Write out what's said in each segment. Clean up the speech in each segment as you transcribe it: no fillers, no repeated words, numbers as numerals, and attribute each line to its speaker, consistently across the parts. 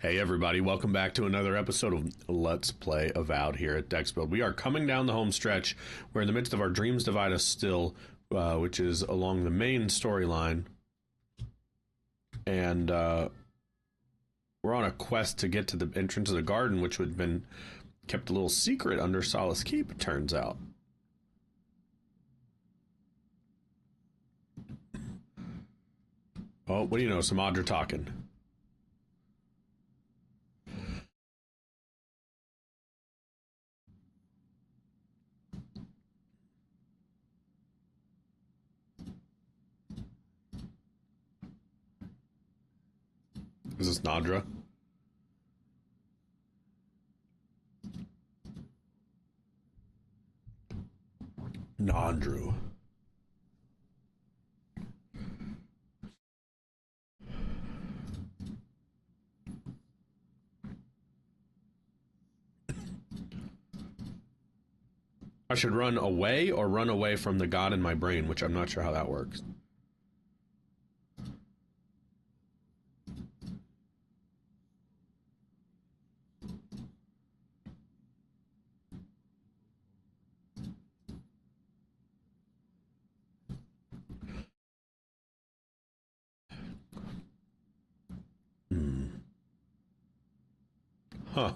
Speaker 1: Hey everybody, welcome back to another episode of Let's Play Avowed here at Dexbuild. We are coming down the home stretch. We're in the midst of our Dreams Divide Us Still, which is along the main storyline. And we're on a quest to get to the entrance of the garden, which would have been kept a little secret under Solace Keep, it turns out. Oh, what do you know? Some Audra talking. Is this Nadra? Nandrew. I should run away or run away from the god in my brain, which I'm not sure how that works. Huh.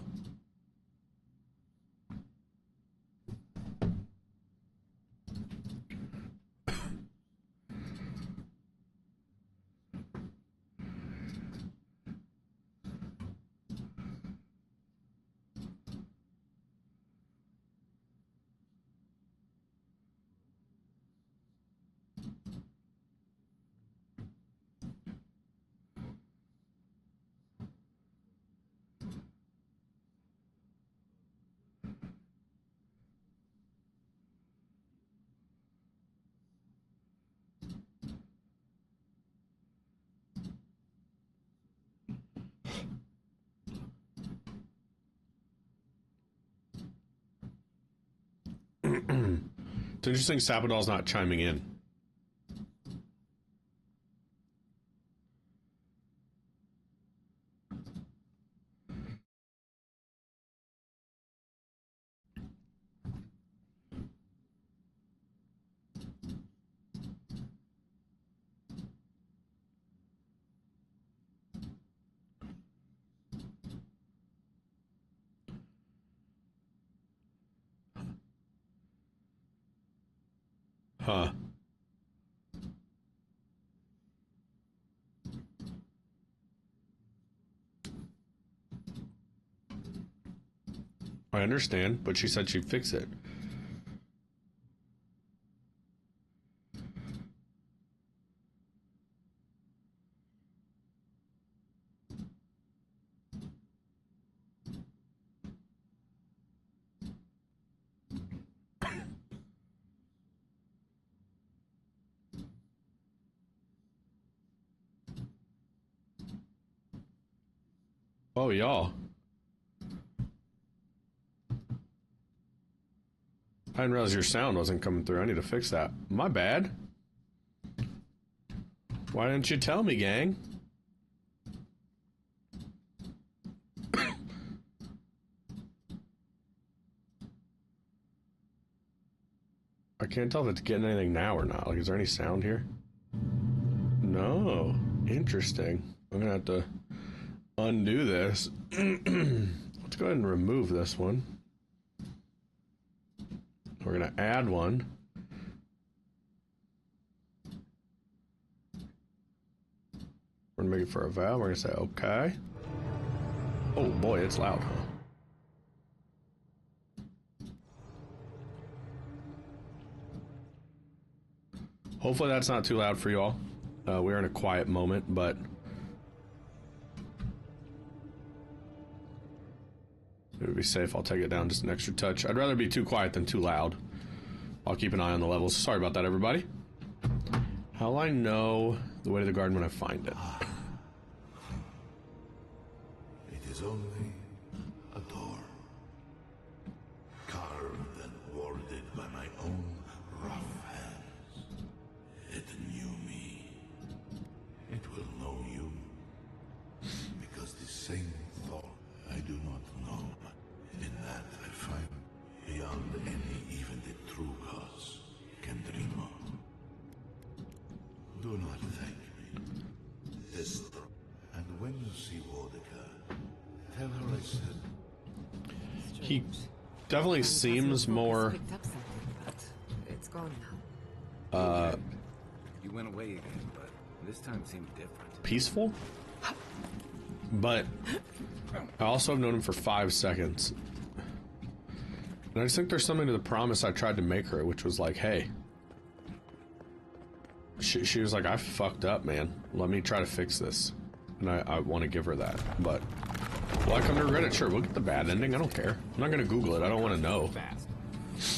Speaker 1: It's interesting Sapodal's not chiming in. Huh. I understand, but she said she'd fix it. Oh, y'all. I didn't realize your sound wasn't coming through. I need to fix that. My bad. Why didn't you tell me, gang? I can't tell if it's getting anything now or not. Like, is there any sound here? No. Interesting. I'm gonna have to undo this. Let's go ahead and remove this one. We're gonna add one. We're gonna make it for a valve. We're gonna say okay. Oh boy, it's loud, huh? Hopefully that's not too loud for you all. We're in a quiet moment, but it would be safe. I'll take it down just an extra touch. I'd rather be too quiet than too loud. I'll keep an eye on the levels. Sorry about that, everybody. How'll I know the way to the garden when I find it?
Speaker 2: It is only a door, carved and warded by my own rough hands. It knew me. It will know you, because the same true gods can dream of. Do not thank me. This, and when you see Wodeka, tell her I said.
Speaker 1: He definitely seems more
Speaker 3: It's gone now.
Speaker 4: You went away again, but this time seemed different.
Speaker 1: peaceful. But I also have known him for 5 seconds. And I just think there's something to the promise I tried to make her, which was like, hey. She was like, I fucked up, man. Let me try to fix this. And I want to give her that. But, will I come to regret it? Sure, we'll get the bad ending. I don't care. I'm not going to Google it. I don't want to know.
Speaker 4: Fast.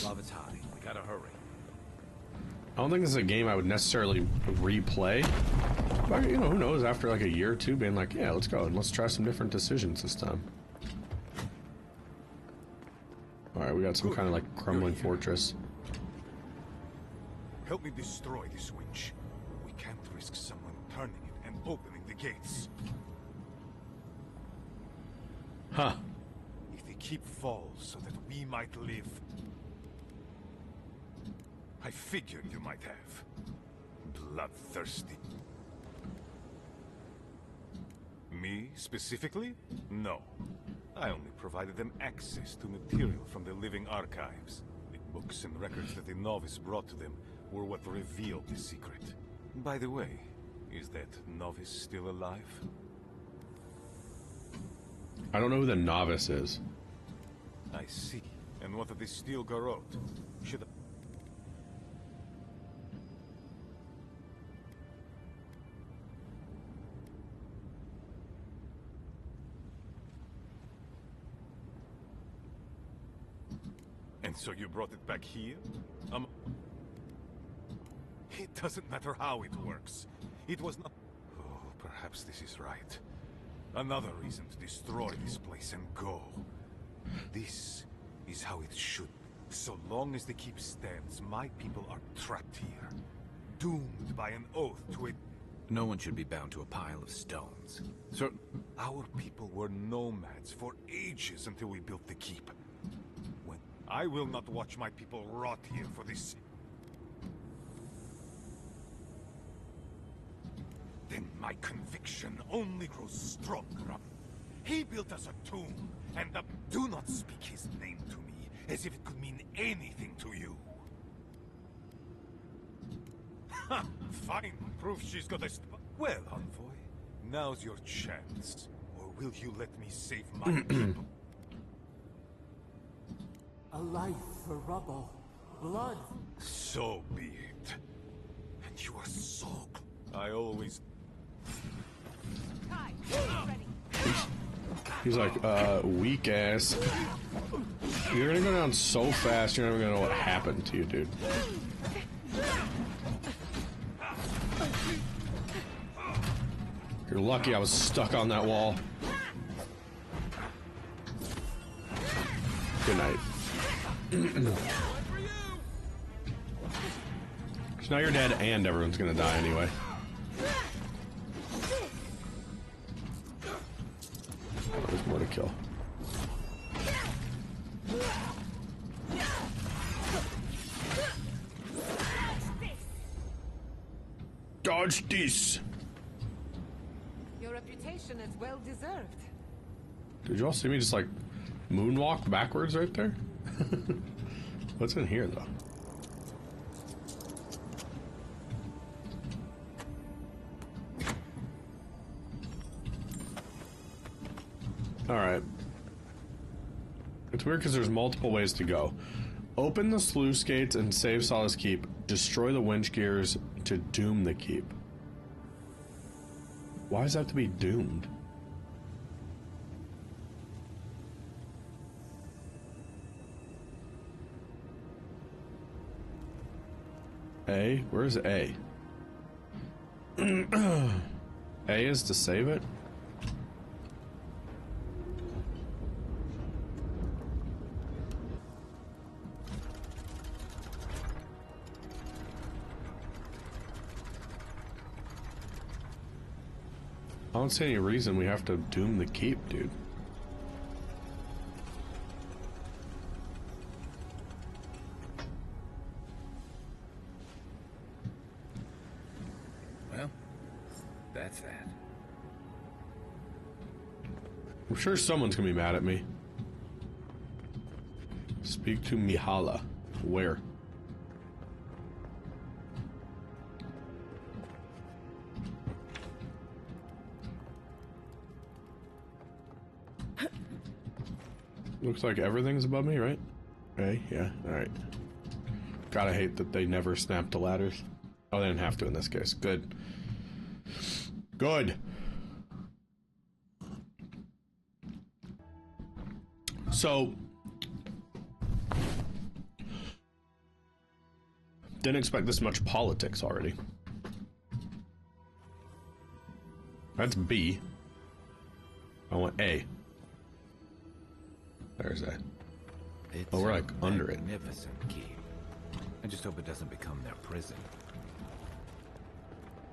Speaker 4: Love is high. We gotta hurry.
Speaker 1: I don't think this is a game I would necessarily replay. But, you know, who knows, after like a year or two, being like, yeah, let's go and let's try some different decisions this time. Alright, we got some kind of like crumbling fortress.
Speaker 5: Help me destroy this winch. We can't risk someone turning it and opening the gates.
Speaker 1: Huh.
Speaker 5: If the keep falls so that we might live. I figured you might have. Bloodthirsty. Me, specifically? No. I only provided them access to material from the living archives. The books and records that the novice brought to them were what revealed the secret. By the way, is that novice still alive?
Speaker 1: I don't know who the novice is.
Speaker 5: I see. And what of the steel garrote? Should I... And so you brought it back here? It doesn't matter how it works. It was not... Oh, perhaps this is right. Another reason to destroy this place and go. This is how it should. So long as the keep stands, my people are trapped here. Doomed by an oath to it.
Speaker 4: No one should be bound to a pile of stones.
Speaker 5: Our people were nomads for ages until we built the keep. I will not watch my people rot here for this. Then my conviction only grows stronger. He built us a tomb, and do not speak his name to me as if it could mean anything to you. Ha! Fine, proof she's got a well, envoy, now's your chance. Or will you let me save my people?
Speaker 6: A life for rubble. Blood.
Speaker 5: So be it. And you are so... I always...
Speaker 1: He's like, weak ass. You're gonna go down so fast, you're never gonna know what happened to you, dude. You're lucky I was stuck on that wall. Good night. So now you're dead and everyone's gonna die anyway. Oh, there's more to kill. Dodge this!
Speaker 3: Your reputation is well deserved.
Speaker 1: Did you all see me just like moonwalk backwards right there? What's in here though? Alright. It's weird because there's multiple ways to go. Open the sluice gates and save Solace Keep. Destroy the winch gears to doom the keep. Why does that have to be doomed? A? Where's A? A is to save it? I don't see any reason we have to doom the keep, dude. I'm sure someone's gonna be mad at me. Speak to Mihala. Where? Looks like everything's above me, right? Okay, yeah, alright. Gotta hate that they never snapped the ladders. Oh, they didn't have to in this case. Good. Good. So, didn't expect this much politics already. That's B. I want A. There's A.
Speaker 4: It's
Speaker 1: Oh, we're like under it.
Speaker 4: Magnificent key. I just hope it doesn't become their prison.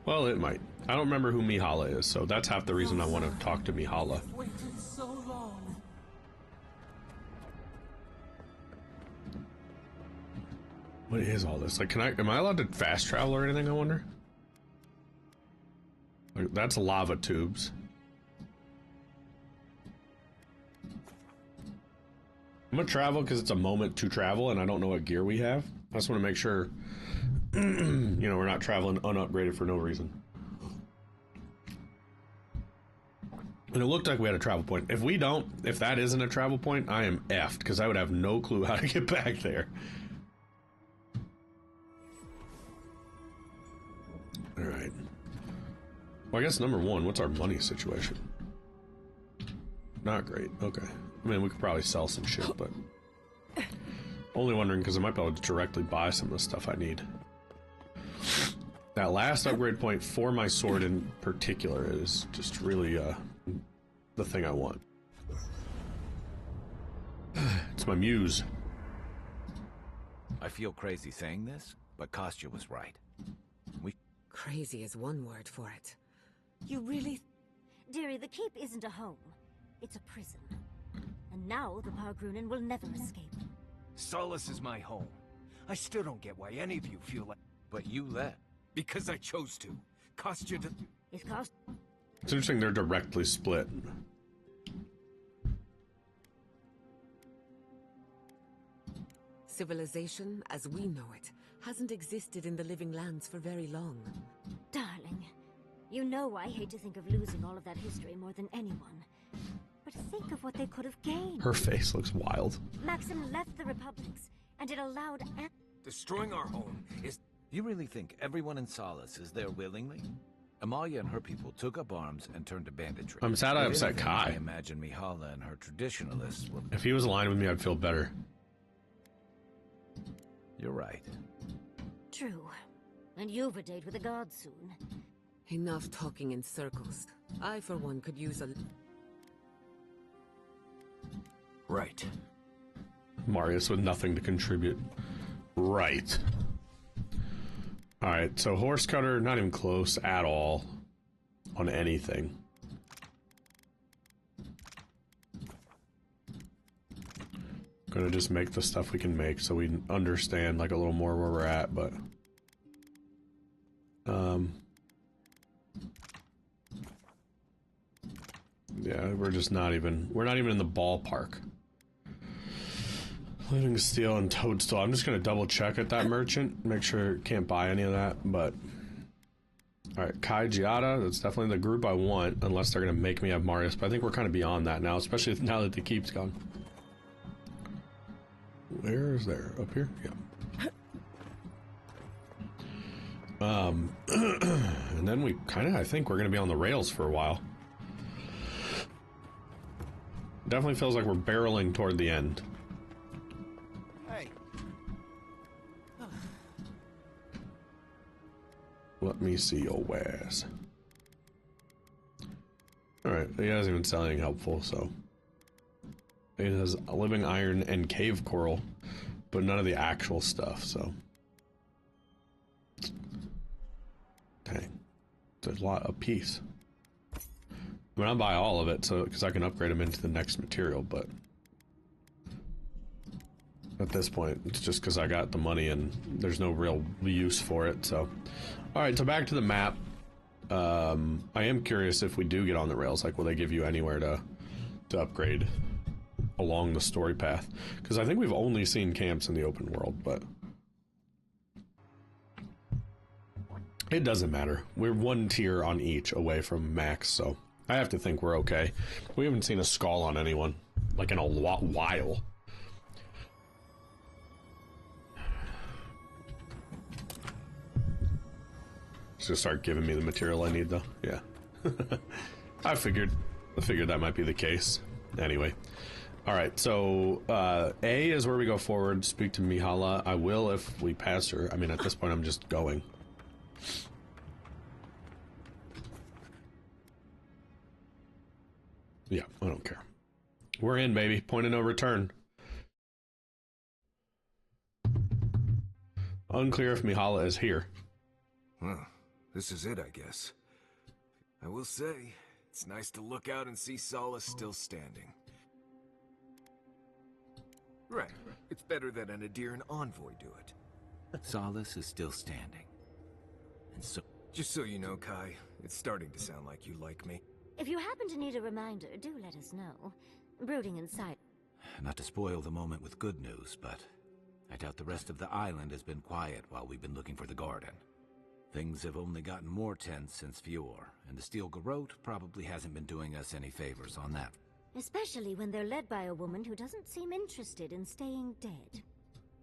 Speaker 1: Well, it might. I don't remember who Mihala is, so that's half the reason I want to talk to Mihala.
Speaker 6: Waited so long.
Speaker 1: What is all this? Like, am I allowed to fast travel or anything, I wonder? Like, that's lava tubes. I'm gonna travel because it's a moment to travel and I don't know what gear we have. I just want to make sure, you know, we're not traveling unupgraded for no reason. And it looked like we had a travel point. If we don't, if that isn't a travel point, I am effed because I would have no clue how to get back there. Alright. Well, I guess number one, what's our money situation? Not great. Okay. I mean, we could probably sell some shit, but... Only wondering because I might be able to directly buy some of the stuff I need. That last upgrade point for my sword in particular is just really, the thing I want. It's my muse.
Speaker 4: I feel crazy saying this, but Kostya was right.
Speaker 3: Crazy is one word for it. You really...
Speaker 7: Dearie, the keep isn't a home. It's a prison. And now the Pargrunen will never escape.
Speaker 8: Solace is my home. I still don't get why any of you feel like...
Speaker 4: But you left.
Speaker 8: Because I chose to. Kostya to...
Speaker 7: If Kost...
Speaker 1: It's interesting they're directly split.
Speaker 3: Civilization, as we know it, hasn't existed in the living lands for very long.
Speaker 7: Darling, you know I hate to think of losing all of that history more than anyone. But think of what they could have gained.
Speaker 1: Her face looks wild.
Speaker 7: Maxim left the Republics, and it allowed...
Speaker 8: Destroying our home is...
Speaker 4: You really think everyone in Solace is there willingly? Amalia and her people took up arms and turned to banditry.
Speaker 1: I'm sad I
Speaker 4: If
Speaker 1: upset
Speaker 4: anything,
Speaker 1: Kai.
Speaker 4: I imagine Mihala and her traditionalists will...
Speaker 1: If he was aligned with me, I'd feel better.
Speaker 4: You're right.
Speaker 7: True. And you've a date with the gods soon.
Speaker 3: Enough talking in circles. I, for one, could use a...
Speaker 8: right.
Speaker 1: Marius with nothing to contribute. Right. Alright, so horse cutter, not even close at all on anything. Gonna just make the stuff we can make so we understand like a little more where we're at, but yeah, we're not even in the ballpark. Living steel and toadstool. I'm just gonna double check at that merchant, make sure can't buy any of that, but alright, Kai Giada, that's definitely the group I want, unless they're gonna make me have Marius, but I think we're kind of beyond that now, especially now that the keep's gone. Where is there? Up here? Yeah. And then we I think we're gonna be on the rails for a while. Definitely feels like we're barreling toward the end.
Speaker 8: Hey.
Speaker 1: Let me see your wares. Alright, he hasn't even said anything helpful, so. It has living iron and cave coral, but none of the actual stuff, so. Dang. There's a lot a piece. I mean, I'll buy all of it, so because I can upgrade them into the next material, but at this point, it's just because I got the money and there's no real use for it, so. Alright, so back to the map. I am curious if we do get on the rails, like will they give you anywhere to to upgrade along the story path, because I think we've only seen camps in the open world, but it doesn't matter. We're one tier on each away from max, so I have to think we're okay. We haven't seen a skull on anyone like in a while. It's gonna start giving me the material I need, though. Yeah. I figured that might be the case. Anyway. Alright, so A is where we go forward. Speak to Mihala. I will if we pass her. I mean, at this point, I'm just going. Yeah, I don't care. We're in, baby. Point of no return. Unclear if Mihala is here.
Speaker 8: Well, this is it, I guess. I will say, it's nice to look out and see Solace still standing. Right. It's better that an Adirian envoy do it.
Speaker 4: Solace is still standing. And so...
Speaker 8: Just so you know, Kai, it's starting to sound like you like me.
Speaker 7: If you happen to need a reminder, do let us know. Brooding inside.
Speaker 4: Not to spoil the moment with good news, but I doubt the rest of the island has been quiet while we've been looking for the garden. Things have only gotten more tense since Fior, and the Steel Garrote probably hasn't been doing us any favors on that.
Speaker 7: Especially when they're led by a woman who doesn't seem interested in staying dead.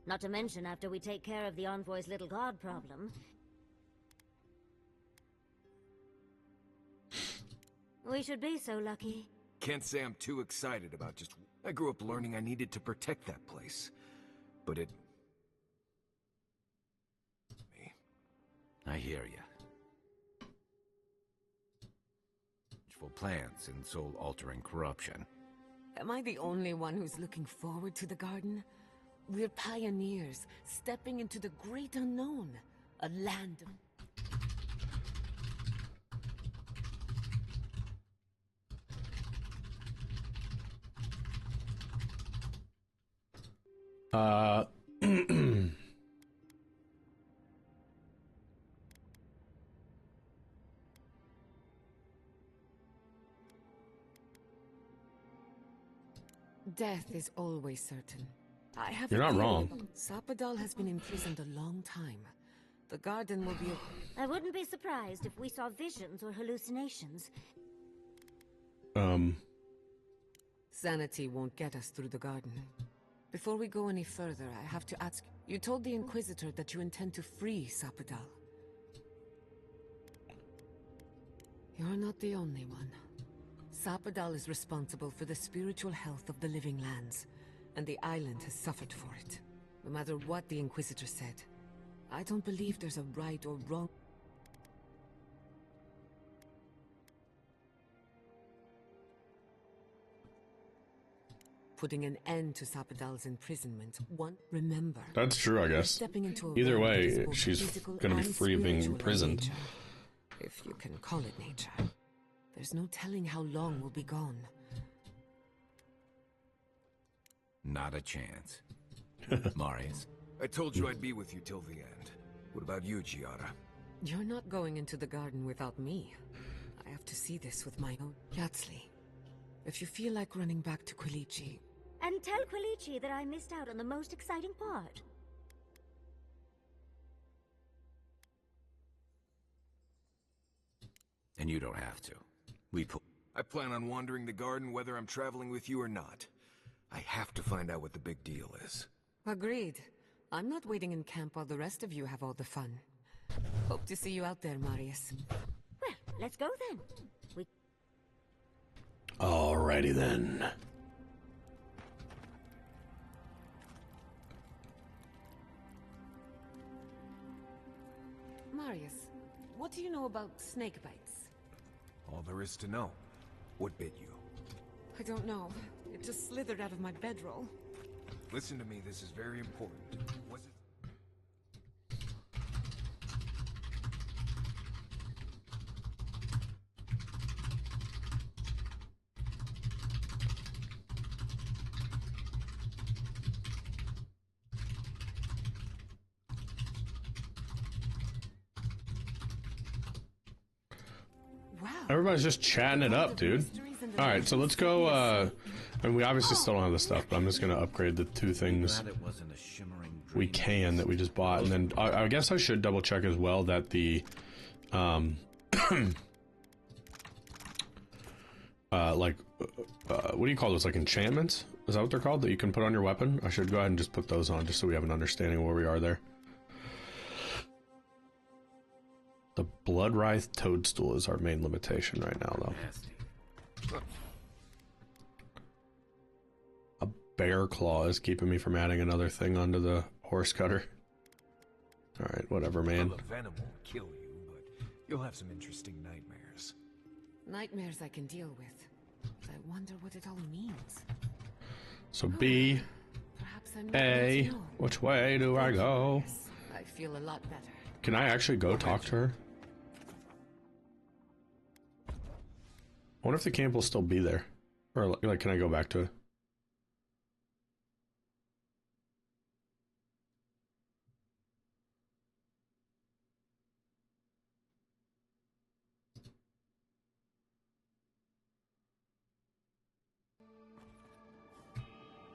Speaker 7: Not to mention after we take care of the envoy's little god problem. We should be so lucky.
Speaker 8: Can't say I'm too excited about just... I grew up learning I needed to protect that place. But it... me.
Speaker 4: I hear you. Vengeful plans and soul-altering corruption.
Speaker 3: Am I the only one who's looking forward to the garden? We're pioneers, stepping into the great unknown. A land of... Death is always certain. I have
Speaker 1: You're not wrong.
Speaker 3: Sapadal has been imprisoned a long time. The garden will be
Speaker 7: I wouldn't be surprised if we saw visions or hallucinations.
Speaker 3: Sanity won't get us through the garden. Before we go any further, I have to ask... You told the Inquisitor that you intend to free Sapadal. You're not the only one. Sapadal is responsible for the spiritual health of the living lands, and the island has suffered for it. No matter what the Inquisitor said, I don't believe there's a right or wrong... Putting an end to Sapadal's imprisonment. Remember.
Speaker 1: That's true, I guess. Either way, she's gonna be free of being imprisoned.
Speaker 3: Nature, if you can call it nature. There's no telling how long we'll be gone.
Speaker 4: Not a chance. Marius?
Speaker 8: I told you I'd be with you till the end. What about you, Giada?
Speaker 3: You're not going into the garden without me. I have to see this with my own... Yatsli, if you feel like running back to Quilichi...
Speaker 7: And tell Quilichi that I missed out on the most exciting part.
Speaker 4: And you don't have to.
Speaker 8: I plan on wandering the garden whether I'm traveling with you or not. I have to find out what the big deal is.
Speaker 3: Agreed. I'm not waiting in camp while the rest of you have all the fun. Hope to see you out there, Marius.
Speaker 7: Well, let's go then.
Speaker 1: Alrighty then.
Speaker 3: Marius, what do you know about snake bites?
Speaker 8: All there is to know. What bit you?
Speaker 3: I don't know. It just slithered out of my bedroll.
Speaker 8: Listen to me, this is very important. Was it...
Speaker 3: Wow.
Speaker 1: Everybody's just chatting it up, dude.
Speaker 3: Mysteries and
Speaker 1: Alright, so let's go, and we obviously still don't have the stuff, but I'm just gonna upgrade the two things
Speaker 4: Glad it wasn't a shimmering
Speaker 1: we
Speaker 4: dream.
Speaker 1: can that we just bought, and then I guess I should double check as well that the, like, what do you call those, like enchantments? Is that what they're called, that you can put on your weapon? I should go ahead and just put those on, just so we have an understanding of where we are there. The Bloodwrithe Toadstool is our main limitation right now, though.
Speaker 4: Nasty.
Speaker 1: A Bear Claw is keeping me from adding another thing onto the horse cutter. Alright, whatever, man.
Speaker 8: Well, the venom won't kill you, but you'll have some interesting nightmares.
Speaker 3: Nightmares I can deal with. I wonder what it all means.
Speaker 1: So B,
Speaker 3: Perhaps I'm
Speaker 1: A,
Speaker 3: not
Speaker 1: which way do I go?
Speaker 3: I feel a lot better.
Speaker 1: Can I actually go talk to her? I wonder if the camp will still be there. Or, like, can I go back to it?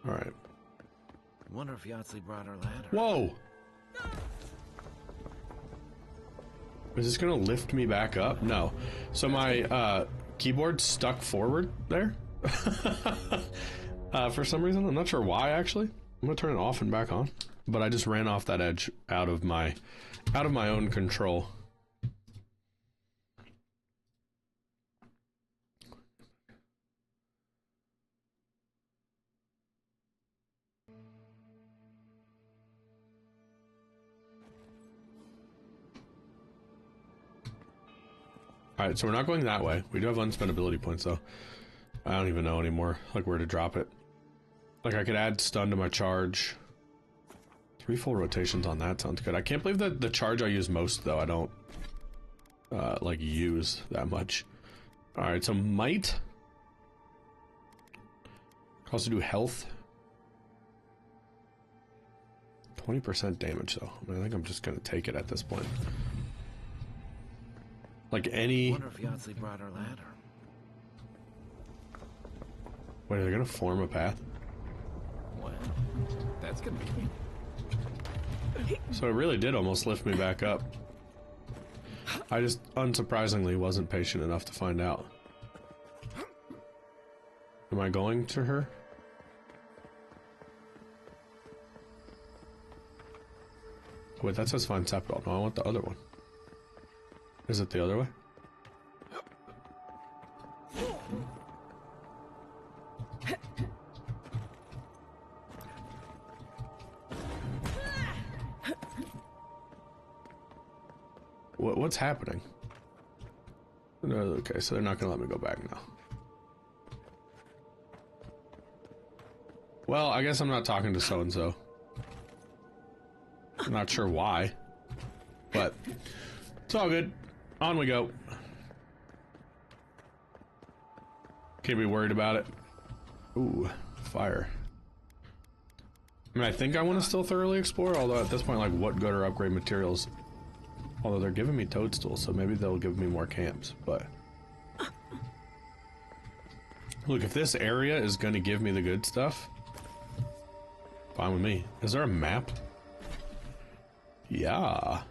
Speaker 1: Alright.
Speaker 4: Wonder if Yahtzee brought her ladder.
Speaker 1: Whoa! Is this gonna lift me back up? No. So my keyboard's stuck forward there. For some reason. I'm not sure why, actually. I'm gonna turn it off and back on. But I just ran off that edge out of my own control. Alright, so we're not going that way. We do have unspent ability points, though. I don't even know anymore, like, where to drop it. Like, I could add stun to my charge. 3 full rotations on that sounds good. I can't believe that the charge I use most, though, I don't, like, use that much. Alright, so might. Could also do health. 20% damage, though. I mean, I think I'm just gonna take it at this point. Like any.
Speaker 4: Wonder if Yahtzee brought her ladder.
Speaker 1: Wait, are they gonna form a path?
Speaker 4: Well, that's convenient.
Speaker 1: So it really did almost lift me back up. I just, unsurprisingly, wasn't patient enough to find out. Am I going to her? Wait, that says find Sephiroth. No, I want the other one. Is it the other way? What's happening? No, okay, so they're not gonna let me go back now. Well, I guess I'm not talking to so-and-so. I'm not sure why, but it's all good. On we go. Can't be worried about it. Ooh, fire. I mean, I think I want to still thoroughly explore, although at this point, like, what good are upgrade materials? Although they're giving me toadstools, so maybe they'll give me more camps, but... Look, if this area is going to give me the good stuff, fine with me. Is there a map? Yeah.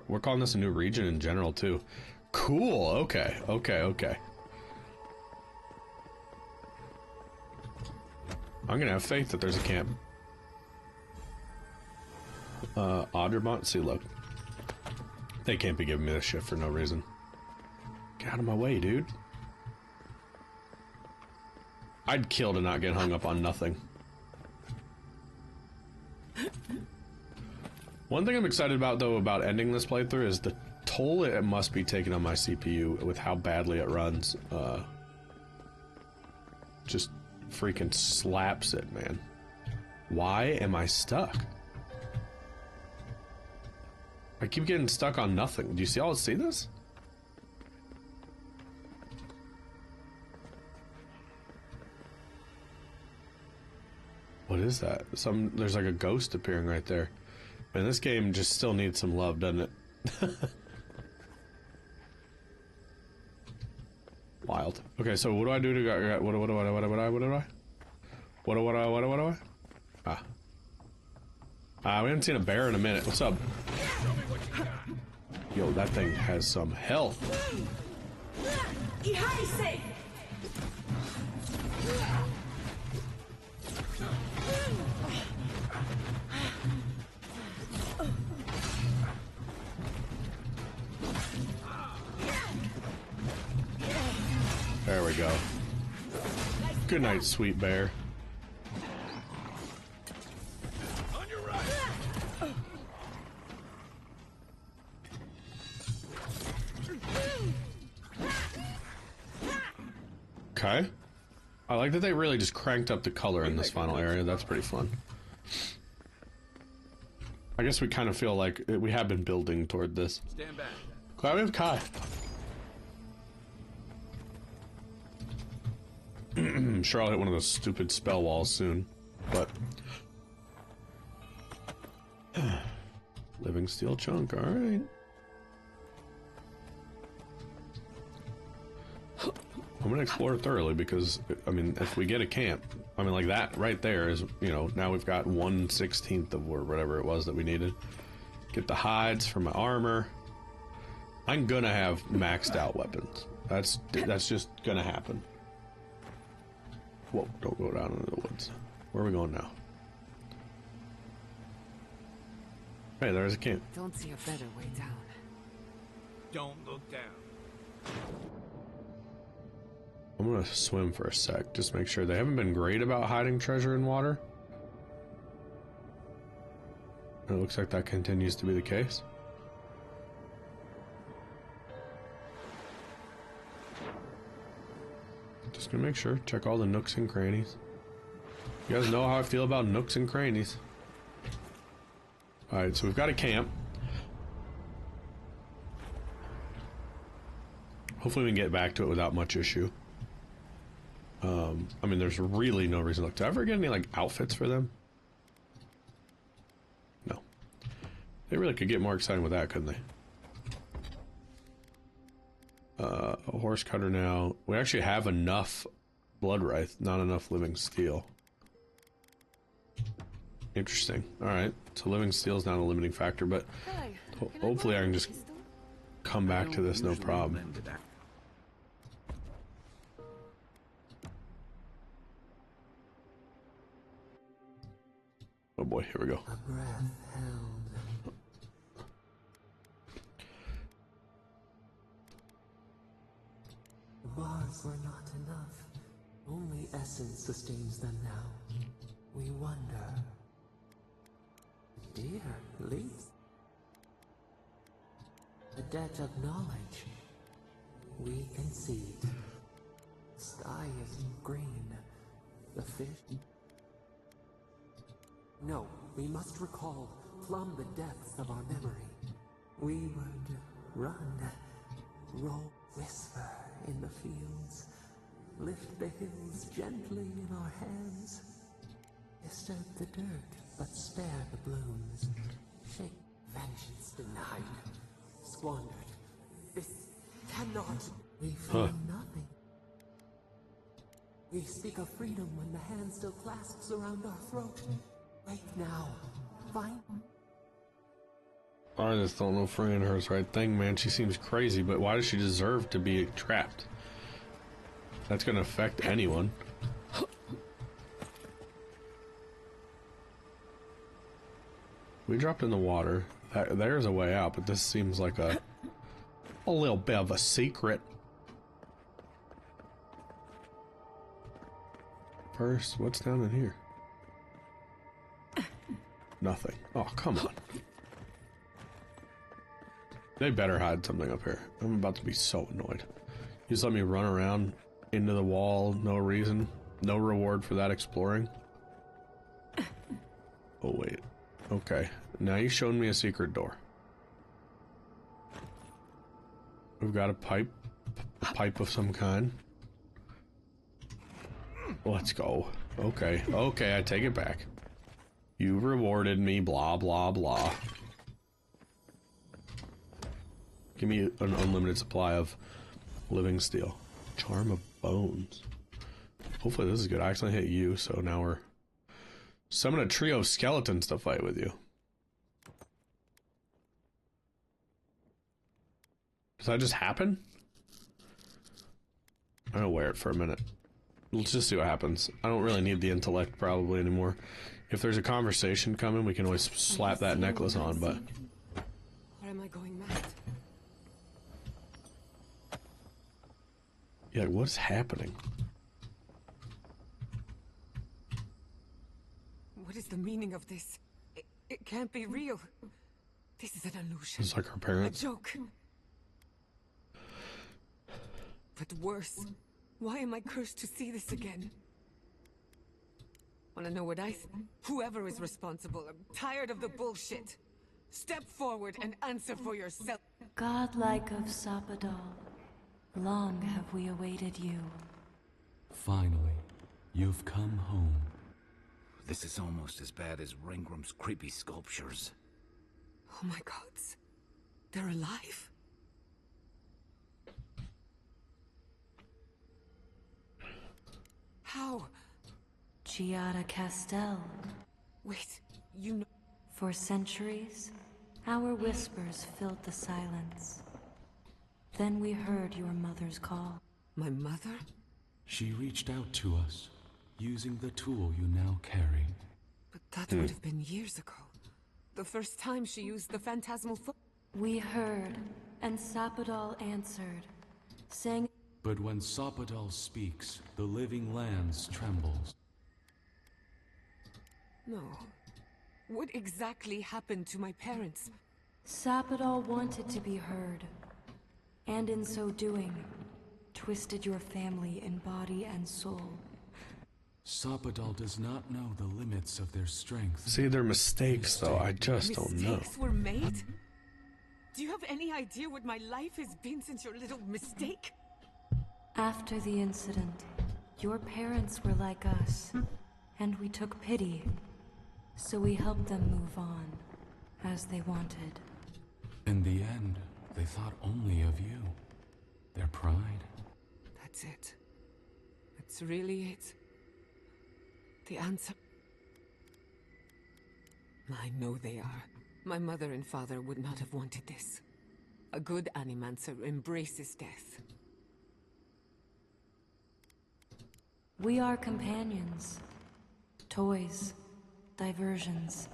Speaker 1: We're calling this a new region in general, too. Cool, okay, okay, okay. I'm gonna have faith that there's a camp. Audremont, see, look. They can't be giving me this shit for no reason. Get out of my way, dude. I'd kill to not get hung up on nothing. One thing I'm excited about, though, about ending this playthrough is the toll it must be taking on my CPU with how badly it runs. Just freaking slaps it, man. Why am I stuck? I keep getting stuck on nothing. Do you all see this? What is that? There's like a ghost appearing right there. Man, this game just still needs some love, doesn't it? Wild. Okay, so what do I do to get... What do I? We haven't seen a bear in a minute. What's up? Yo, that thing has some health. There we go. Good night, sweet bear. Okay. I like that they really just cranked up the color in this final area. That's pretty fun. I guess we kind of feel like we have been building toward this.
Speaker 9: Stand back.
Speaker 1: Glad we have Kai. I'm sure I'll hit one of those stupid spell walls soon, but... Living steel chunk, alright. I'm gonna explore thoroughly because, I mean, if we get a camp, I mean, like that right there is, you know, now we've got 1/16 of whatever it was that we needed. Get the hides for my armor. I'm gonna have maxed out weapons. That's just gonna happen. Whoa, don't go down into the woods. Where are we going now? Hey, there's a camp.
Speaker 3: Don't see a better way down.
Speaker 9: Don't look down.
Speaker 1: I'm gonna swim for a sec, just make sure. They haven't been great about hiding treasure in water. It looks like that continues to be the case. Just gonna make sure, check all the nooks and crannies. You guys know how I feel about nooks and crannies. Alright, so we've got a camp. Hopefully we can get back to it without much issue. I mean, there's really no reason. Look, did I ever get any, like, outfits for them? No. They really could get more exciting with that, couldn't they? A horse cutter now. We actually have enough blood wraith, not enough living steel. Interesting. Alright, so living steel is not a limiting factor, but hopefully I can just come back to this no problem. Oh boy, here we go.
Speaker 6: A breath held. The bars were not enough. Only essence sustains them now. We wonder. Dear leaves. The debt of knowledge. We concede. The sky is green. The fish. No, we must recall, plumb the depths of our memory. We would run, roll, whisper in the fields, lift the hills gently in our hands, disturb the dirt, but spare the blooms, shake vengeance denied, squandered. This cannot. We feel nothing. We speak of freedom when the hand still clasps around our throat. Wait now. Find.
Speaker 1: I just don't know if Fran her's right thing, man. She seems crazy, but why does she deserve to be trapped? That's gonna affect anyone. We dropped in the water. There's a way out, but this seems like a little bit of a secret. First, what's down in here? Nothing. Oh, come on. They better hide something up here. I'm about to be so annoyed. You just let me run around into the wall, no reason, no reward for that exploring. Oh, wait. Okay. Now you've shown me a secret door. We've got a pipe of some kind. Let's go. Okay. Okay, I take it back. You rewarded me, blah, blah, blah. Give me an unlimited supply of living steel. Charm of Bones. Hopefully this is good. I accidentally hit you, so now we're... Summon a trio of skeletons to fight with you. Does that just happen? I'm gonna wear it for a minute. Let's just see what happens. I don't really need the intellect probably anymore. If there's a conversation coming, we can always slap that necklace on, but...
Speaker 3: Or am I going mad?
Speaker 1: Yeah, what's happening?
Speaker 3: What is the meaning of this? It can't be real. This is an illusion.
Speaker 1: It's like our
Speaker 3: A
Speaker 1: parents.
Speaker 3: joke. But worse, why am I cursed to see this again? Wanna know what I think? Whoever is responsible, I'm tired of the bullshit. Step forward and answer for yourself.
Speaker 10: Godlike of Sapadal, long have we awaited you.
Speaker 11: Finally, you've come home.
Speaker 4: This is almost as bad as Ringram's creepy sculptures.
Speaker 3: Oh my gods. They're alive? How?
Speaker 10: Giada Castel.
Speaker 3: Wait, you know...
Speaker 10: For centuries, our whispers filled the silence. Then we heard your mother's call.
Speaker 3: My mother?
Speaker 11: She reached out to us, using the tool you now carry.
Speaker 3: But that would have been years ago. The first time she used the phantasmal foot.
Speaker 10: We heard, and Sapadal answered, saying...
Speaker 11: But when Sapadal speaks, the living lands trembles.
Speaker 3: No. What exactly happened to my parents?
Speaker 10: Sapadal wanted to be heard, and in so doing, twisted your family in body and soul.
Speaker 11: Sapadal does not know the limits of their strength.
Speaker 1: See, they're mistakes, though. I just don't know.
Speaker 3: Mistakes were made? Do you have any idea what my life has been since your little mistake?
Speaker 10: After the incident, your parents were like us, and we took pity. So we helped them move on, as they wanted.
Speaker 11: In the end, they thought only of you. Their pride.
Speaker 3: That's it. That's really it. The answer... I know they are. My mother and father would not have wanted this. A good animancer embraces death.
Speaker 10: We are companions. Toys. Diversions.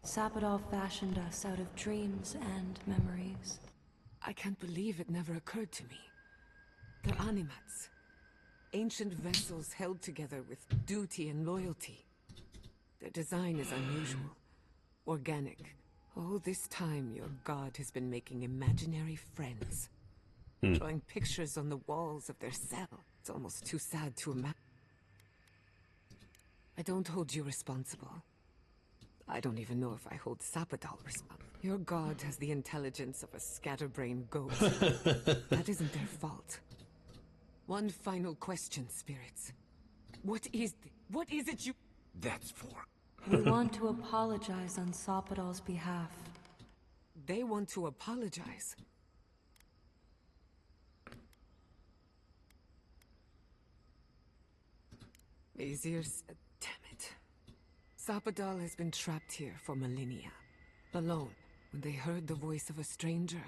Speaker 10: Sapadal fashioned us out of dreams and memories.
Speaker 3: I can't believe it never occurred to me. They're animats. Ancient vessels held together with duty and loyalty. Their design is unusual. Organic. All this time, your god has been making imaginary friends. Drawing pictures on the walls of their cell. It's almost too sad to imagine. I don't hold you responsible. I don't even know if I hold Sapadal responsible. Your god has the intelligence of a scatterbrained goat. That isn't their fault. One final question, spirits. What is it you...
Speaker 4: That's for...
Speaker 10: We want to apologize on Sapadal's behalf.
Speaker 3: They want to apologize. Azir said, damn it. Sapadal has been trapped here for millennia. Alone. When they heard the voice of a stranger.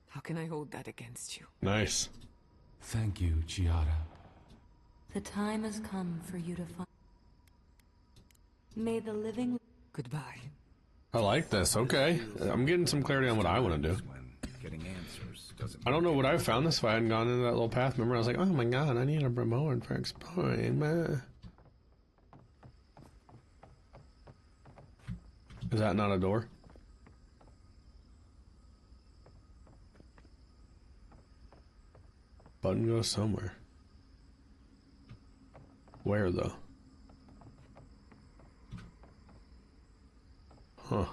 Speaker 3: How can I hold that against you?
Speaker 1: Nice.
Speaker 11: Thank you, Giada.
Speaker 10: The time has come for you to find... May the living...
Speaker 3: Goodbye.
Speaker 1: I like this. Okay. I'm getting some clarity on what I want to do.
Speaker 4: Getting answers doesn't...
Speaker 1: I don't know what I found this if I hadn't gone into that little path. Remember, I was like, oh my god, I need a reward for exploring, man. Is that not a door? Button goes somewhere. Where, though? Huh.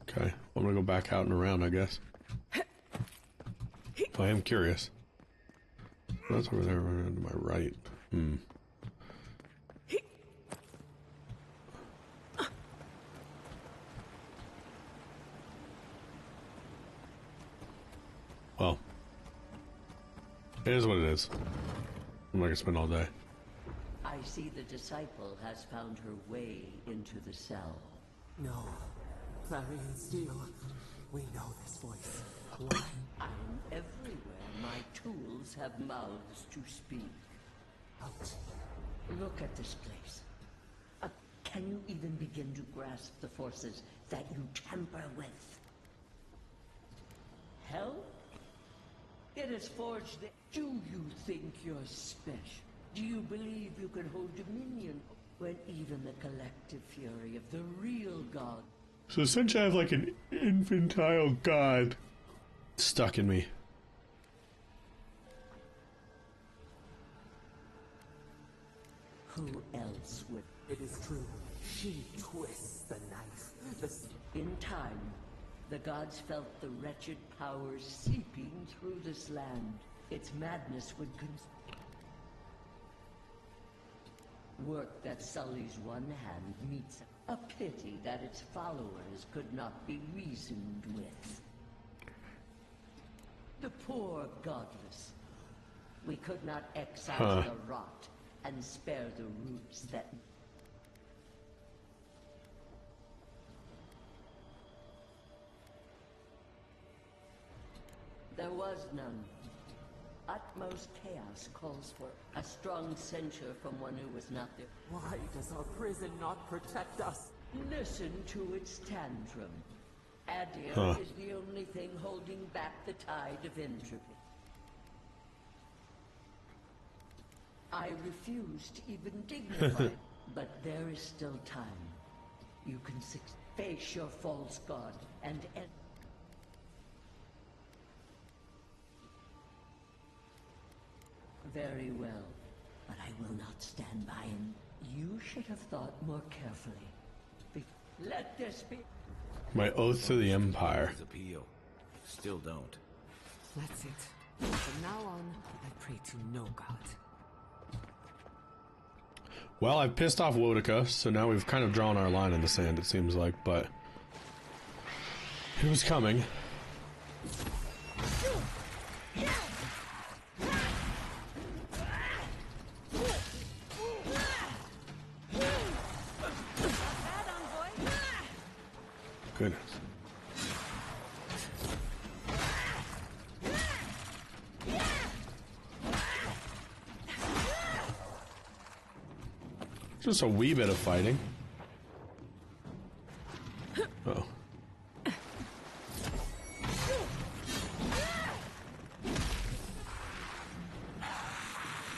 Speaker 1: Okay, I'm gonna go back out and around, I guess. I am curious. That's over there, right to my right. Well, it is what it is. I'm not gonna spend all day.
Speaker 12: I see the disciple has found her way into the cell.
Speaker 6: No. Clarion Steel. We know this voice. Why?
Speaker 12: I'm everywhere. My tools have mouths to speak.
Speaker 6: Out.
Speaker 12: Look at this place. Can you even begin to grasp the forces that you tamper with? Hell? It is forged. Do you think you're special? Do you believe you can hold dominion when even the collective fury of the real god?
Speaker 1: So essentially I have like an infantile god stuck in me.
Speaker 12: Who else would?
Speaker 6: It is true. She twists the knife.
Speaker 12: In time, the gods felt the wretched powers seeping through this land. Its madness would work that sullies one hand meets a pity that its followers could not be reasoned with. The poor godless. We could not excise the rot and spare the roots that... There was none. Utmost chaos calls for a strong censure from one who was not there.
Speaker 6: Why does our prison not protect us?
Speaker 12: Listen to its tantrum. Adir is the only thing holding back the tide of entropy. I refuse to even dignify, but there is still time. You can face your false god and end. Very well, but I will not stand by him. You should have thought more carefully. Let this be
Speaker 1: my oath to the Empire.
Speaker 4: Appeal. Still don't.
Speaker 3: That's it. From now on, I pray to no god.
Speaker 1: Well, I've pissed off Wodica, so now we've kind of drawn our line in the sand, it seems like, but it was coming. Goodness. Just a wee bit of fighting. Uh-oh.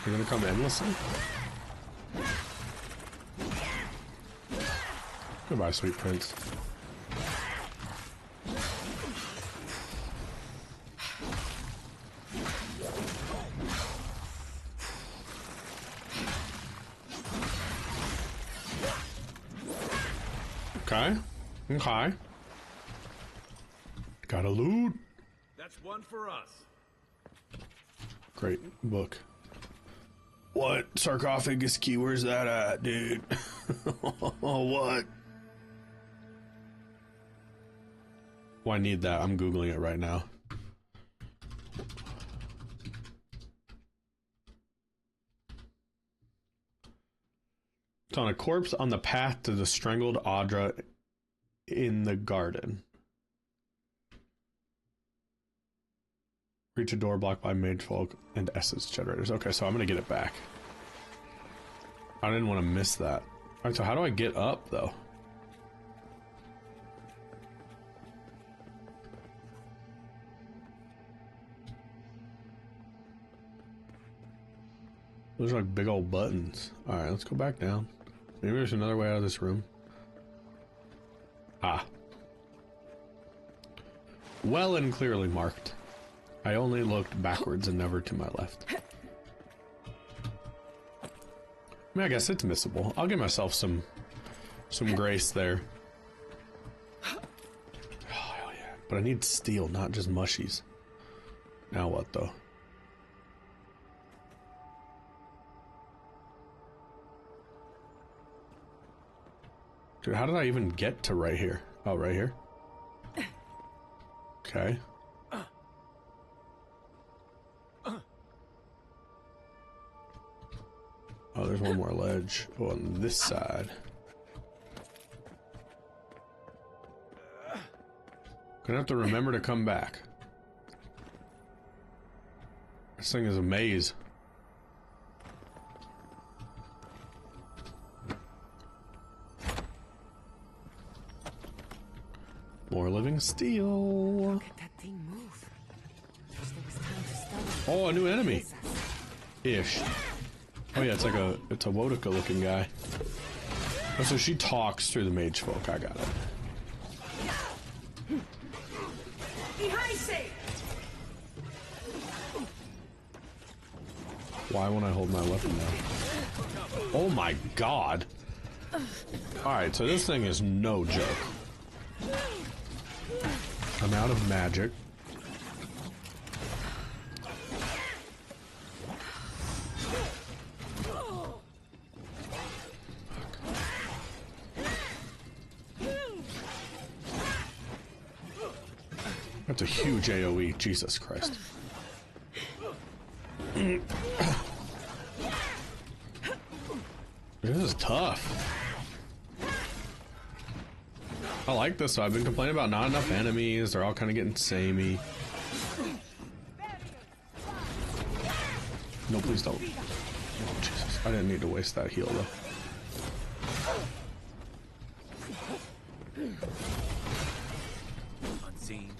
Speaker 1: You're gonna come endlessly? Goodbye, sweet prince. Okay. Okay. Gotta loot.
Speaker 9: That's one for us.
Speaker 1: Great book. What sarcophagus key? Where's that at, dude? What? Well, I need that. I'm Googling it right now. It's on a corpse on the path to the strangled Audra in the garden. Reach a door blocked by mage folk and essence generators. Okay, so I'm gonna get it back. I didn't want to miss that. Alright, so how do I get up, though? Those are like big old buttons. Alright, let's go back down. Maybe there's another way out of this room. Ah. Well and clearly marked. I only looked backwards and never to my left. I mean, I guess it's missable. I'll give myself some grace there. Oh, hell yeah. But I need steel, not just mushies. Now what, though? Dude, how did I even get to right here? Oh, right here? Okay. Oh, there's one more ledge. Oh, on this side. Gonna have to remember to come back. This thing is a maze. More living steel.
Speaker 3: Look at that thing move. Wish there was time to study.
Speaker 1: Oh, a new enemy. Ish. Oh yeah, it's a Wodika looking guy. Oh, so she talks through the mage folk. I got it. Why won't I hold my weapon now? Oh my god. Alright, so this thing is no joke. I'm out of magic. That's a huge AoE, Jesus Christ. This is tough. I like this, so I've been complaining about not enough enemies. They're all kind of getting samey. No, please don't. Oh, Jesus. I didn't need to waste that heal, though.
Speaker 4: Unseen.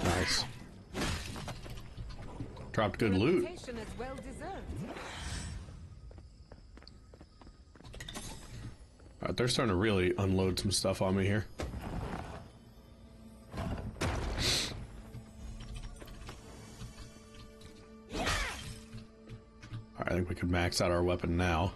Speaker 1: Nice. Dropped good loot.
Speaker 3: Well deserved.
Speaker 1: Alright, they're starting to really unload some stuff on me here. I think we could max out our weapon now.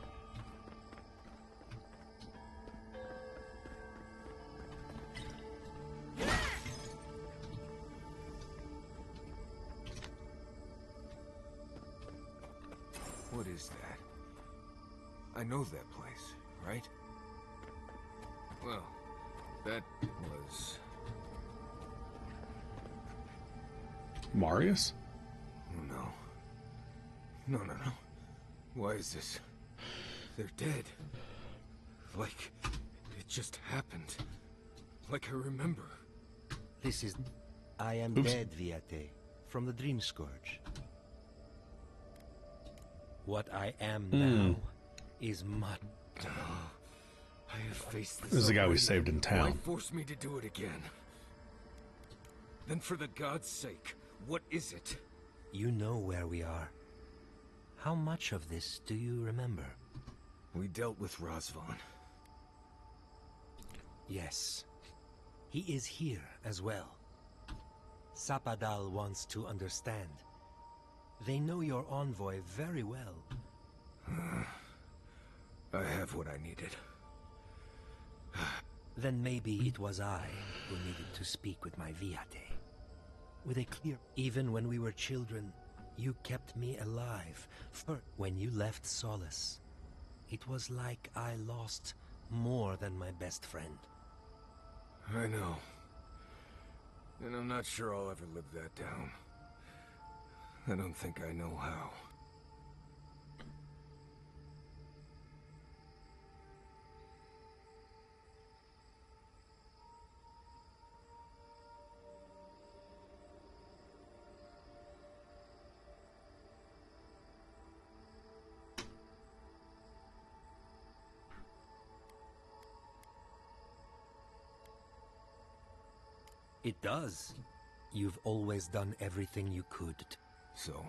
Speaker 8: What is that? I know that place, right? Well, that was...
Speaker 1: Marius?
Speaker 8: Oh no. No, no, no. Why is this? They're dead. Like, it just happened. Like I remember.
Speaker 13: This is... I am dead, Viate, from the Dream Scourge. What I am now is much...
Speaker 8: I have faced this.
Speaker 1: This is the guy we
Speaker 8: already.
Speaker 1: saved in town.
Speaker 8: Why force me to do it again? Then for the god's sake, what is it?
Speaker 13: You know where we are. How much of this do you remember?
Speaker 8: We dealt with Razvan.
Speaker 13: Yes. He is here as well. Sapadal wants to understand. They know your envoy very well.
Speaker 8: I have what I needed.
Speaker 13: Then maybe it was I who needed to speak with my Viate. With a clear... Even when we were children, you kept me alive. For when you left Solace, it was like I lost more than my best friend.
Speaker 8: I know. And I'm not sure I'll ever live that down. I don't think I know how.
Speaker 13: It does. You've always done everything you could.
Speaker 8: So?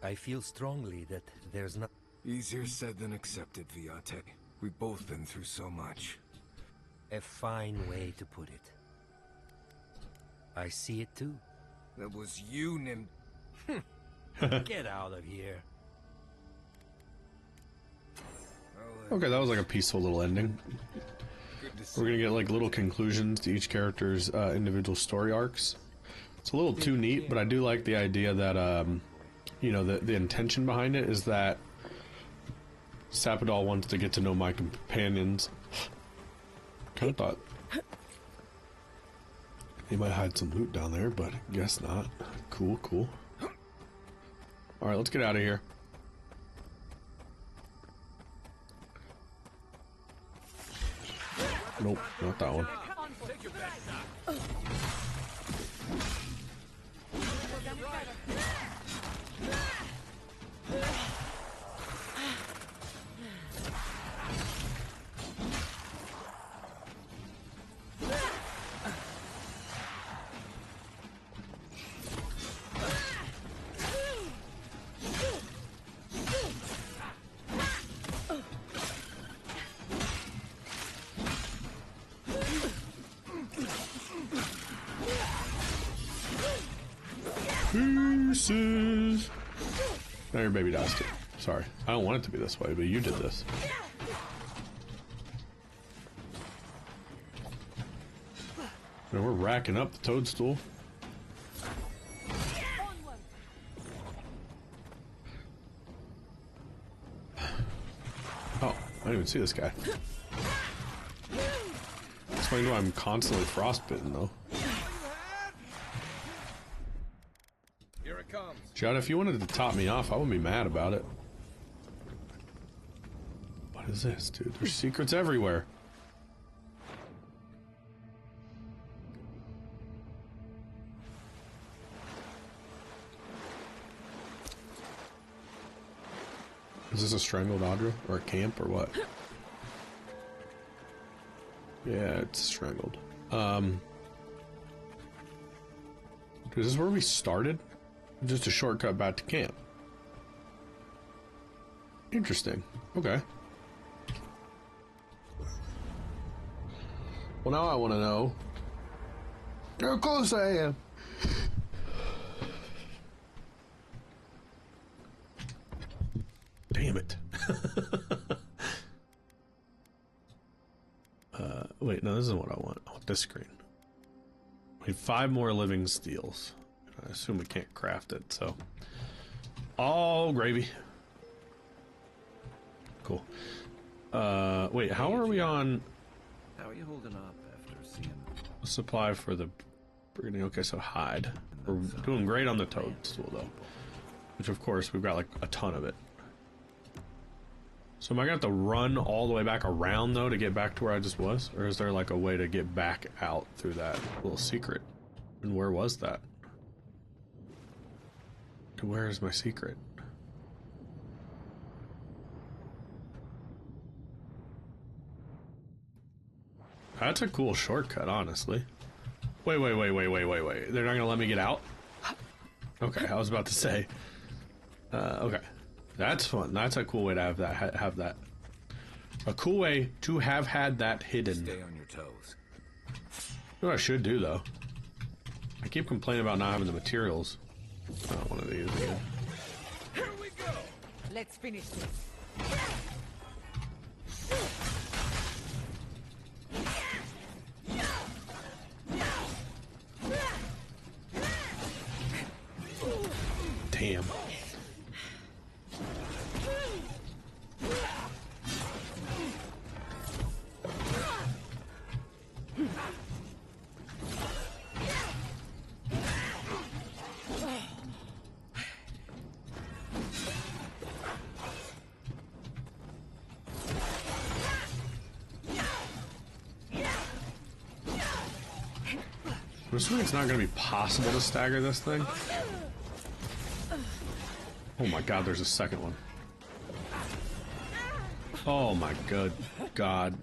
Speaker 13: I feel strongly that there's not...
Speaker 8: Easier said than accepted, Viate. We've both been through so much.
Speaker 13: A fine way to put it. I see it too.
Speaker 8: That was you, Nim...
Speaker 13: Get out of here.
Speaker 1: Okay, that was like a peaceful little ending. We're gonna get like little conclusions to each character's individual story arcs. It's a little too neat, but I do like the idea that, you know, the intention behind it is that Sapadal wants to get to know my companions. Kinda thought he might hide some loot down there, but guess not. Cool, cool. Alright, let's get out of here. Nope, not that one. Pieces. Now your baby dies too. Sorry. I don't want it to be this way, but you did this. And we're racking up the toadstool. Oh, I didn't even see this guy. Explain why I'm constantly frostbitten though. Judd, if you wanted to top me off, I wouldn't be mad about it. What is this, dude? There's secrets everywhere. Is this a strangled Audra? Or a camp, or what? Yeah, it's strangled. Is this where we started? Just a shortcut back to camp. Interesting. Okay. Well, now I want to know how close I am. Damn it. Wait, no, this isn't what I want. I want this screen. We need 5 more living steels. I assume we can't craft it, so. All gravy. Cool. Wait, how are we on?
Speaker 4: How are you holding up after seeing
Speaker 1: supply for the breeding? Okay, so hide. We're doing great on the toadstool though, which of course we've got like a ton of it. So am I gonna have to run all the way back around though to get back to where I just was, or is there like a way to get back out through that little secret? And where was that? Where is my secret? That's a cool shortcut, honestly. Wait. They're not gonna let me get out? Okay, I was about to say. Okay. That's fun. That's a cool way to have that. A cool way to have had that hidden.
Speaker 4: Stay on your toes.
Speaker 1: You know what I should do, though? I keep complaining about not having the materials. Oh, one of these again.
Speaker 3: Here we go. Let's finish this.
Speaker 1: Damn. I'm assuming it's not going to be possible to stagger this thing. Oh my god, there's a second one. Oh my good god.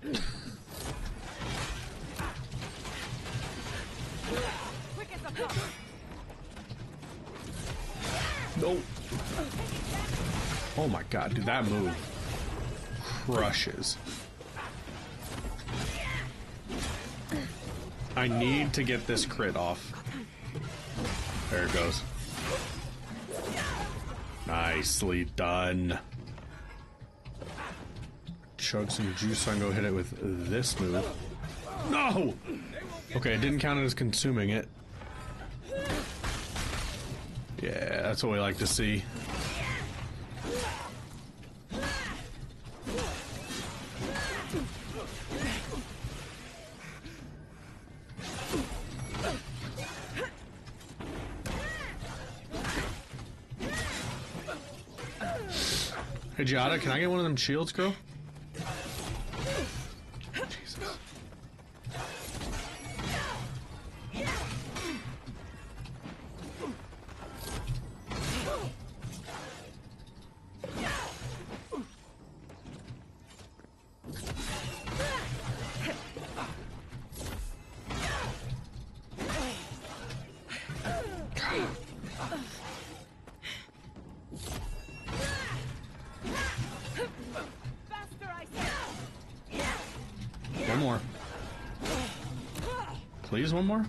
Speaker 1: No. Oh my god, dude, that move crushes. I need to get this crit off. There it goes. Nicely done. Chug some juice so I can go hit it with this move. No! Okay, it didn't count it as consuming it. Yeah, that's what we like to see. Hey, Giada, can I get one of them shields, girl? Jesus. One more. Please, one more?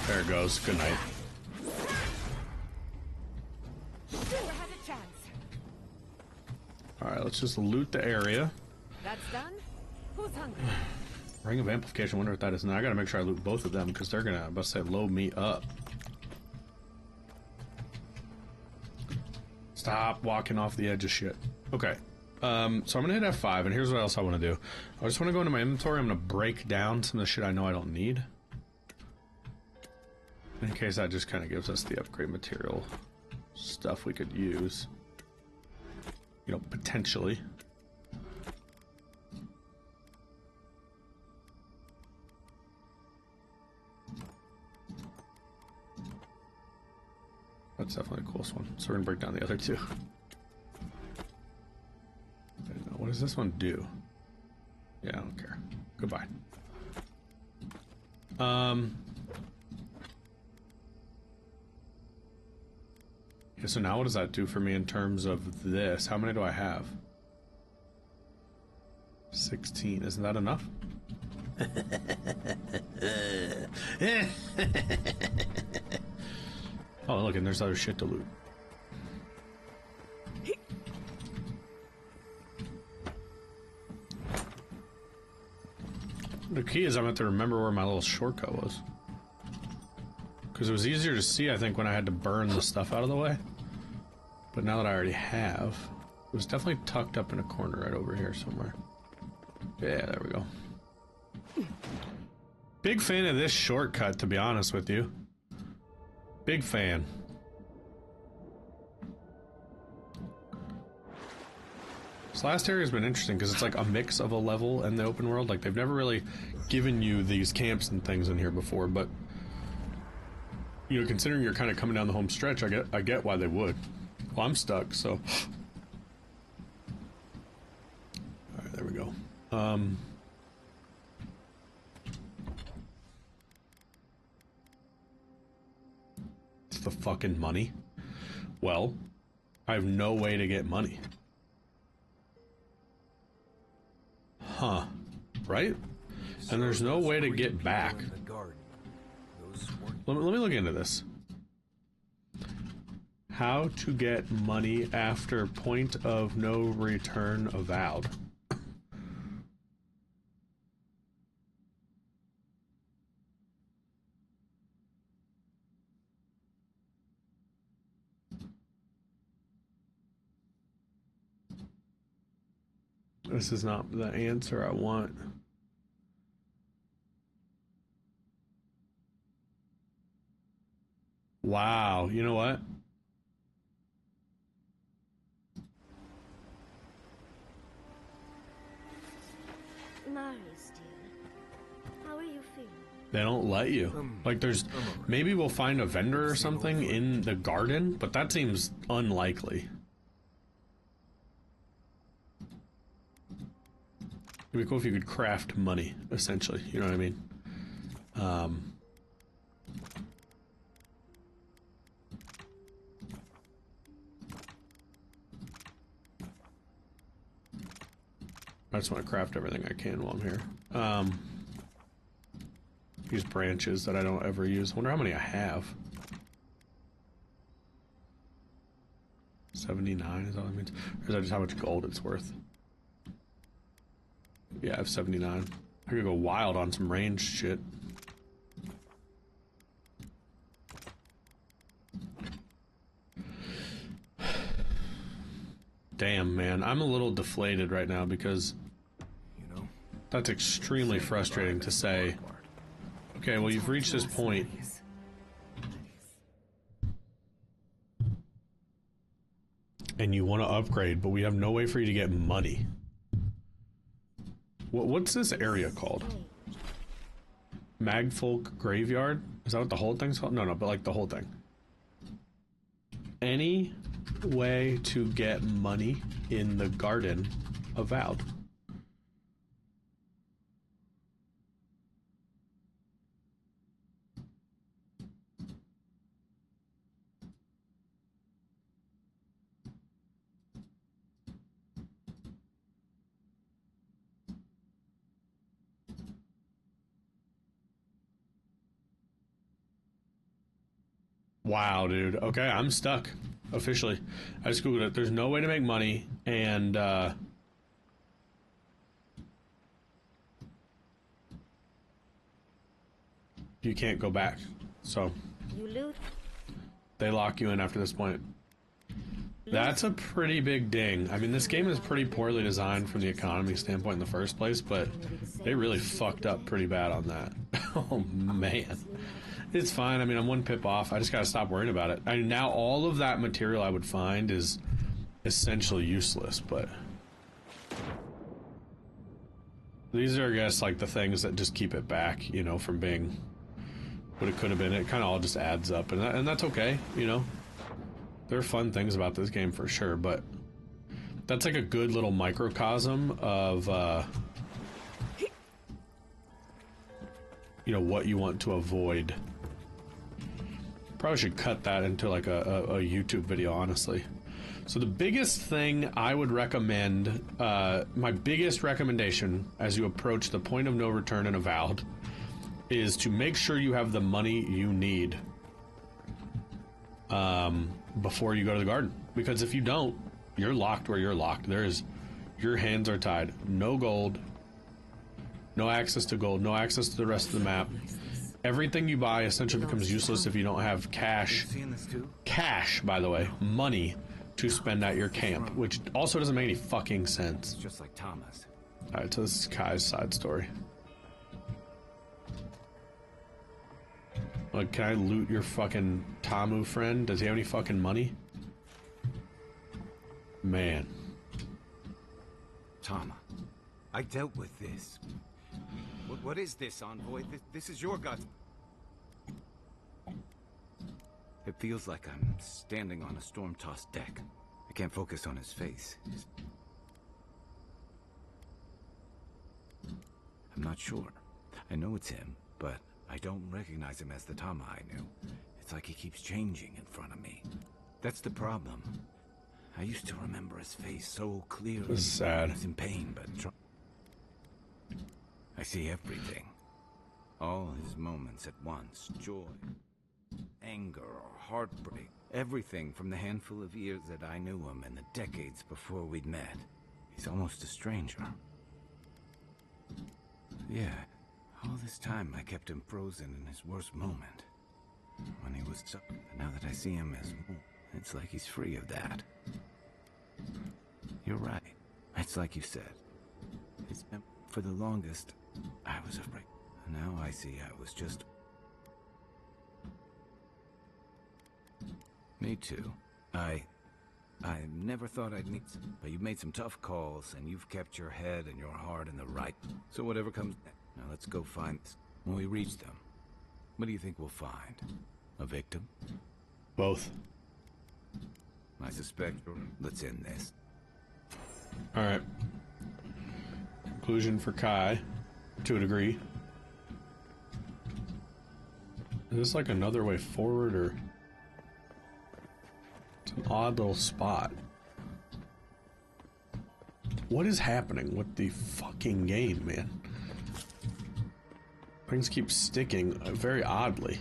Speaker 1: There it goes. Good night. Alright, let's just loot the area.
Speaker 3: That's done? Who's hungry?
Speaker 1: Ring of Amplification, I wonder what that is. Now I gotta make sure I loot both of them because they're gonna, about to say, load me up. Stop walking off the edge of shit. Okay. So I'm gonna hit F5, and here's what else I want to do. I just want to go into my inventory. I'm gonna break down some of the shit I know I don't need, in case that just kind of gives us the upgrade material stuff we could use. You know, potentially. That's definitely the coolest one. So we're gonna break down the other two. What does this one do? Yeah, I don't care. Goodbye. Yeah, so now what does that do for me in terms of this? How many do I have? 16. Isn't that enough? Oh, look, and there's other shit to loot. The key is I'm going to have to remember where my little shortcut was. Because it was easier to see, I think, when I had to burn the stuff out of the way. But now that I already have, it was definitely tucked up in a corner right over here somewhere. Yeah, there we go. Big fan of this shortcut, to be honest with you. Big fan. This last area has been interesting because it's like a mix of a level and the open world. Like, they've never really given you these camps and things in here before, but you know, considering you're kind of coming down the home stretch, I get why they would. Well, I'm stuck, so. Alright, there we go. It's the fucking money. Well, I have no way to get money. Huh. Right? And there's no way to get back. Let me look into this. How to get money after point of no return avowed. This is not the answer I want. Wow, you know what?
Speaker 7: Marius, dear, how are you feeling?
Speaker 1: They don't let you. Like, there's... Maybe we'll find a vendor or something in the garden, but that seems unlikely. It'd be cool if you could craft money, essentially. You know what I mean? I just want to craft everything I can while I'm here. Use branches that I don't ever use. I wonder how many I have. 79 is all that means. Or is that just how much gold it's worth? Yeah, I have 79. I could go wild on some ranged shit. Damn, man. I'm a little deflated right now because that's extremely frustrating to say. Okay, well, you've reached this point. and you want to upgrade, but we have no way for you to get money. What's this area called? Magfolk Graveyard? Is that what the whole thing's called? No, but like the whole thing. Any way to get money in the garden Avowed. Wow, dude. Okay, I'm stuck. Officially. I just googled it. There's no way to make money, and you can't go back. So
Speaker 7: You lose.
Speaker 1: They lock you in after this point. That's a pretty big ding. I mean, this game is pretty poorly designed from the economy standpoint in the first place, but they really fucked up pretty bad on that. Oh, man. It's fine. I mean, I'm one pip off. I just gotta stop worrying about it. I mean, now all of that material I would find is essentially useless, but these are, I guess, like the things that just keep it back, you know, from being what it could have been. It kind of all just adds up, and that's okay, you know. There are fun things about this game for sure, but that's like a good little microcosm of, you know, what you want to avoid. Probably should cut that into like a YouTube video, honestly. So the biggest thing I would recommend, my biggest recommendation as you approach the point of no return in Avowed, is to make sure you have the money you need before you go to the garden. Because if you don't, you're locked where you're locked. Your hands are tied. No gold, no access to gold, no access to the rest of the map. Everything you buy essentially becomes useless if you don't have cash. Cash, by the way, money to spend at your camp, which also doesn't make any fucking sense.
Speaker 4: It's just like Thomas.
Speaker 1: Alright, so this is Kai's side story. Like, can I loot your fucking Tamu friend? Does he have any fucking money? Man.
Speaker 4: Tama, I dealt with this. What is this, Envoy? This is your god. It feels like I'm standing on a storm-tossed deck. I can't focus on his face. I'm not sure. I know it's him, but I don't recognize him as the Tama I knew. It's like he keeps changing in front of me. That's the problem. I used to remember his face so clearly.
Speaker 1: This is sad.
Speaker 4: He's in pain, but I see everything. All his moments at once. Joy, anger, or heartbreak. Everything from the handful of years that I knew him and the decades before we'd met. He's almost a stranger. Yeah, all this time I kept him frozen in his worst moment. When he was stuck. But now that I see him as more, it's like he's free of that. You're right. It's like you said. For the longest, I was afraid. Now I see I was just... Me too. I never thought I'd meet some, but you've made some tough calls, and you've kept your head and your heart in the right. So whatever comes next, now let's go find this. When we reach them, what do you think we'll find? A victim?
Speaker 1: Both.
Speaker 4: I suspect. Let's end this.
Speaker 1: Alright. Conclusion for Kai, to a degree. Is this like another way forward, or... It's an odd little spot. What is happening with the fucking game, man? Things keep sticking very oddly.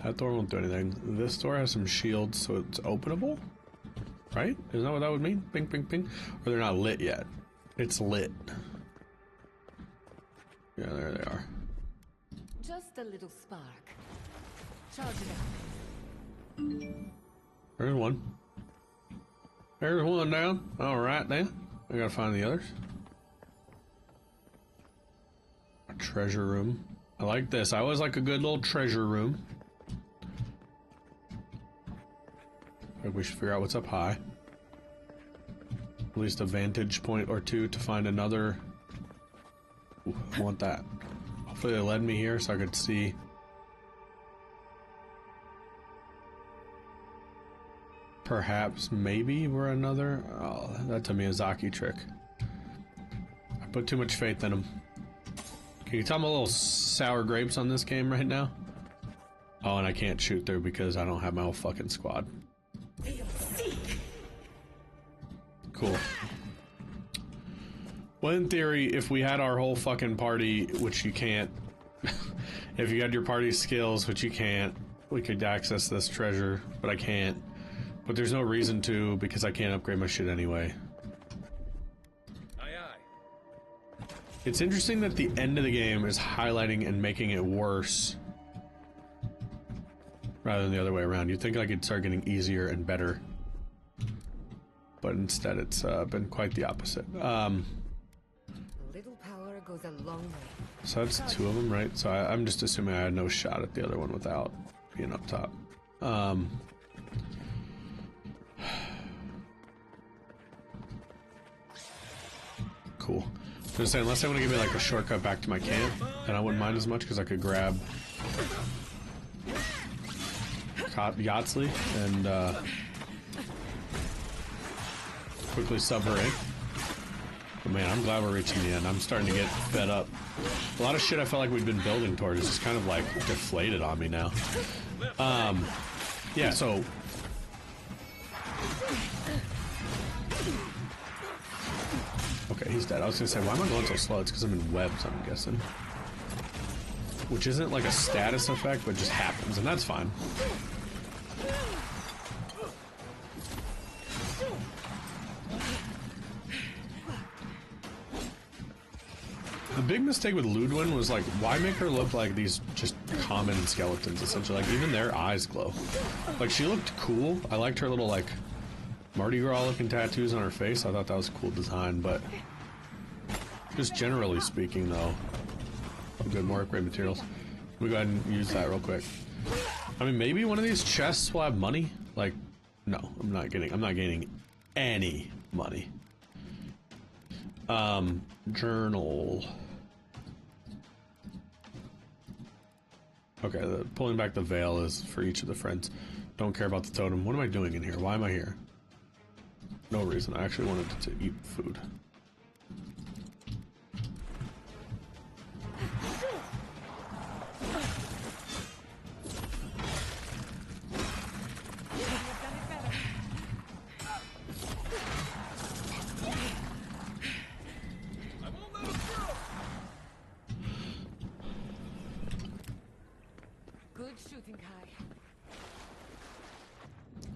Speaker 1: That door won't do anything. This door has some shields, so it's openable? Right? Isn't that what that would mean? Ping, ping, ping. Or they're not lit yet. It's lit. Yeah, there they are.
Speaker 3: Just a little spark. Charge it up.
Speaker 1: There's one. There's one down. Alright then. I gotta find the others. A treasure room. I like this. I always like a good little treasure room. Like we should figure out what's up high. At least a vantage point or two to find another. Ooh, I want that. Hopefully they led me here so I could see. Perhaps, maybe we're another. Oh, that's a Miyazaki trick. I put too much faith in him. Can you tell I'm a little sour grapes on this game right now? Oh, and I can't shoot through because I don't have my whole fucking squad. Cool. Well, in theory, if we had our whole fucking party, which you can't, if you had your party skills, which you can't, we could access this treasure, but I can't. But there's no reason to, because I can't upgrade my shit anyway. It's interesting that the end of the game is highlighting and making it worse rather than the other way around. You'd think like it'd start getting easier and better, but instead it's been quite the opposite.
Speaker 3: A little power goes a long way.
Speaker 1: So that's two of them, right? So I'm just assuming I had no shot at the other one without being up top. Cool. I was saying, unless they want to give me like a shortcut back to my camp, then I wouldn't mind as much because I could grab Yatsley and quickly sub her in. But man, I'm glad we're reaching the end. I'm starting to get fed up. A lot of shit I felt like we'd been building toward is just kind of like deflated on me now. Yeah, so okay, he's dead. I was gonna say, why am I going so slow? It's because I'm in webs, I'm guessing. Which isn't like a status effect, but just happens, and that's fine. The big mistake with Ludwin was like, why make her look like these just common skeletons, essentially? Like, even their eyes glow. Like, she looked cool. I liked her little, like, Mardi Gras looking tattoos on her face. I thought that was a cool design, but just generally speaking, though. Good, more upgrade materials. Let me go ahead and use that real quick. I mean, maybe one of these chests will have money. Like, no, I'm not gaining any money. Journal. Okay, pulling back the veil is for each of the friends. Don't care about the totem. What am I doing in here? Why am I here? No reason. I actually wanted to eat food.
Speaker 3: Good shooting, Kai.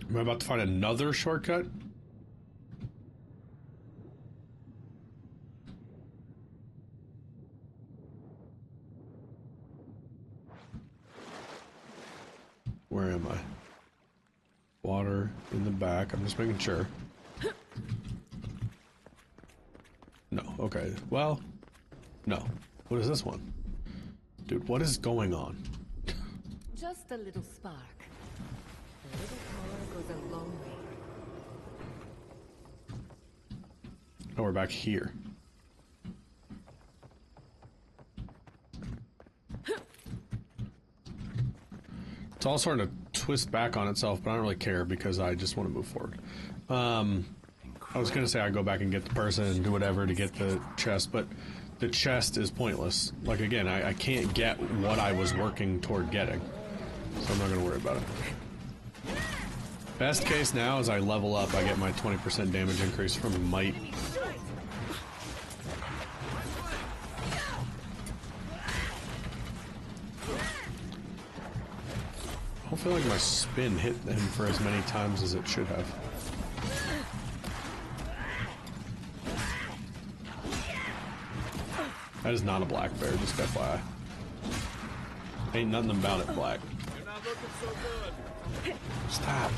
Speaker 1: Am I about to find another shortcut? Where am I? Water in the back. I'm just making sure. No. Okay. Well, no. What is this one? Dude, what is going on?
Speaker 3: Just a little spark. A little power goes a long way.
Speaker 1: Oh, we're back here. It's all starting to twist back on itself, but I don't really care because I just want to move forward. I was gonna say I'd go back and get the person and do whatever to get the chest, but the chest is pointless. Like, again, I can't get what I was working toward getting, so I'm not gonna worry about it. Best case now is I level up, I get my 20% damage increase from might. I don't feel like my spin hit him for as many times as it should have. That is not a black bear, just FYI. Ain't nothing about it black.
Speaker 9: You're not looking so good.
Speaker 1: Stop.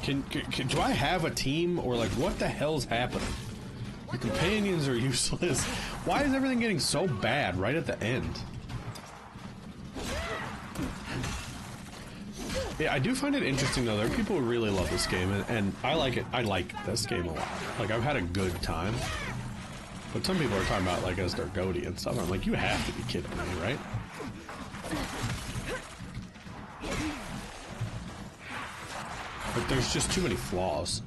Speaker 1: Do I have a team, or like what the hell's happening? The companions are useless. Why is everything getting so bad right at the end? Yeah, I do find it interesting though. There are people who really love this game, and I like it. I like this game a lot. Like, I've had a good time. But some people are talking about, like, as their goatee and stuff. I'm like, you have to be kidding me, right? But there's just too many flaws.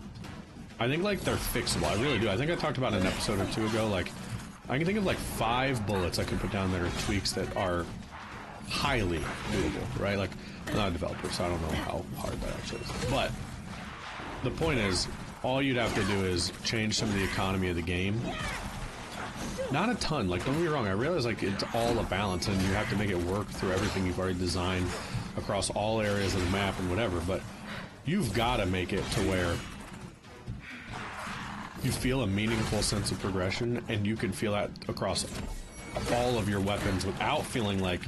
Speaker 1: I think, like, they're fixable. I really do. I think I talked about an episode or two ago, like, I can think of, like, 5 bullets I can put down that are tweaks that are highly doable, right? Like, I'm not a developer, so I don't know how hard that actually is. But the point is, all you'd have to do is change some of the economy of the game. Not a ton, like, don't get me wrong, I realize, like, it's all a balance and you have to make it work through everything you've already designed across all areas of the map and whatever, but you've got to make it to where you feel a meaningful sense of progression, and you can feel that across all of your weapons without feeling like